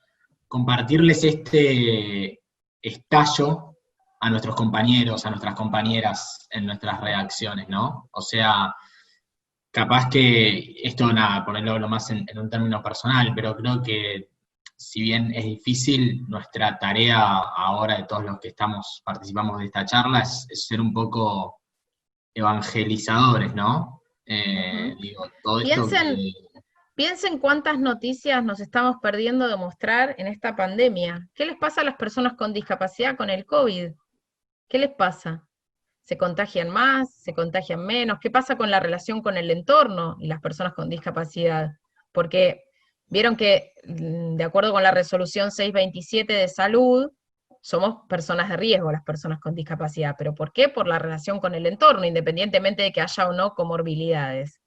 compartirles este estallo a nuestros compañeros, a nuestras compañeras en nuestras redacciones, ¿no? O sea, capaz que esto, nada, ponerlo lo más en un término personal, pero creo que si bien es difícil, nuestra tarea ahora de todos los que participamos de esta charla es ser un poco evangelizadores, ¿no? Ujú. Digo, todo esto Piensen, que... piensen cuántas noticias nos estamos perdiendo de mostrar en esta pandemia. ¿Qué les pasa a las personas con discapacidad con el COVID? ¿Qué les pasa? ¿Se contagian más? ¿Se contagian menos? ¿Qué pasa con la relación con el entorno y las personas con discapacidad? Porque vieron que, de acuerdo con la resolución 627 de salud, somos personas de riesgo las personas con discapacidad. ¿Pero por qué? Por la relación con el entorno, independientemente de que haya o no comorbilidades.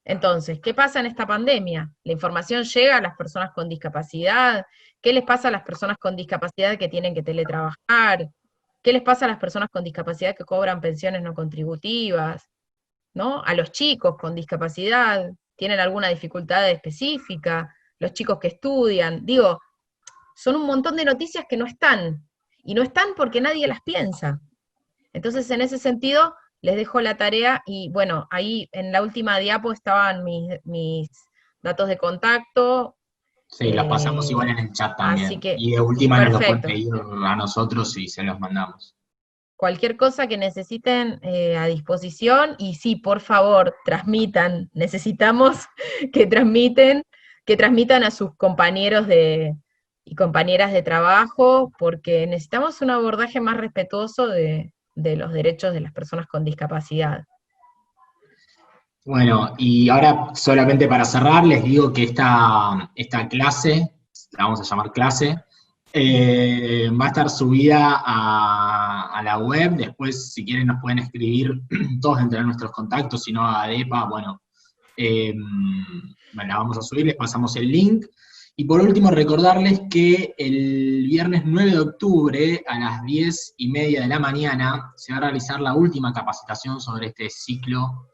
Entonces, ¿qué pasa en esta pandemia? ¿La información llega a las personas con discapacidad? ¿Qué les pasa a las personas con discapacidad que tienen que teletrabajar? ¿Qué les pasa a las personas con discapacidad que cobran pensiones no contributivas? ¿No? A los chicos con discapacidad, ¿tienen alguna dificultad específica? Los chicos que estudian, digo, son un montón de noticias que no están, y no están porque nadie las piensa. Entonces, en ese sentido, les dejo la tarea y bueno, ahí en la última diapo estaban mis datos de contacto, Sí, los pasamos igual en el chat así también. que, Y de última nos lo pueden perfecto. pedir a nosotros y se los mandamos. Cualquier cosa que necesiten a disposición y sí, por favor, transmitan. Necesitamos que que transmitan a sus compañeros y compañeras de trabajo, porque necesitamos un abordaje más respetuoso de los derechos de las personas con discapacidad. Bueno, y ahora solamente para cerrar, les digo que esta clase, la vamos a llamar clase, va a estar subida a la web. Después, si quieren, nos pueden escribir todos entre nuestros contactos, si no a ADEPA, bueno, la vamos a subir, les pasamos el link. Y por último, recordarles que el viernes 9 de octubre a las 10:30 de la mañana se va a realizar la última capacitación sobre este ciclo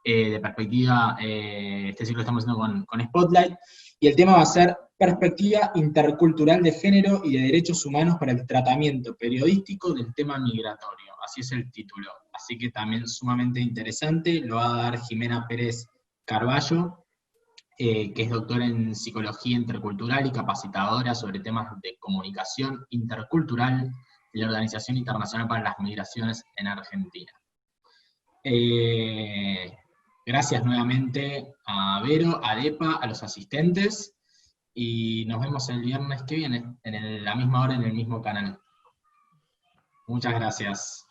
de perspectiva, este ciclo que estamos haciendo con Spotlight, y el tema va a ser perspectiva intercultural de género y de derechos humanos para el tratamiento periodístico del tema migratorio, así es el título, así que también sumamente interesante, lo va a dar Jimena Pérez Carballo, que es doctora en psicología intercultural y capacitadora sobre temas de comunicación intercultural de la Organización Internacional para las Migraciones en Argentina. Gracias nuevamente a Vero, a Depa, a los asistentes, y nos vemos el viernes que viene, la misma hora, en el mismo canal. Muchas gracias.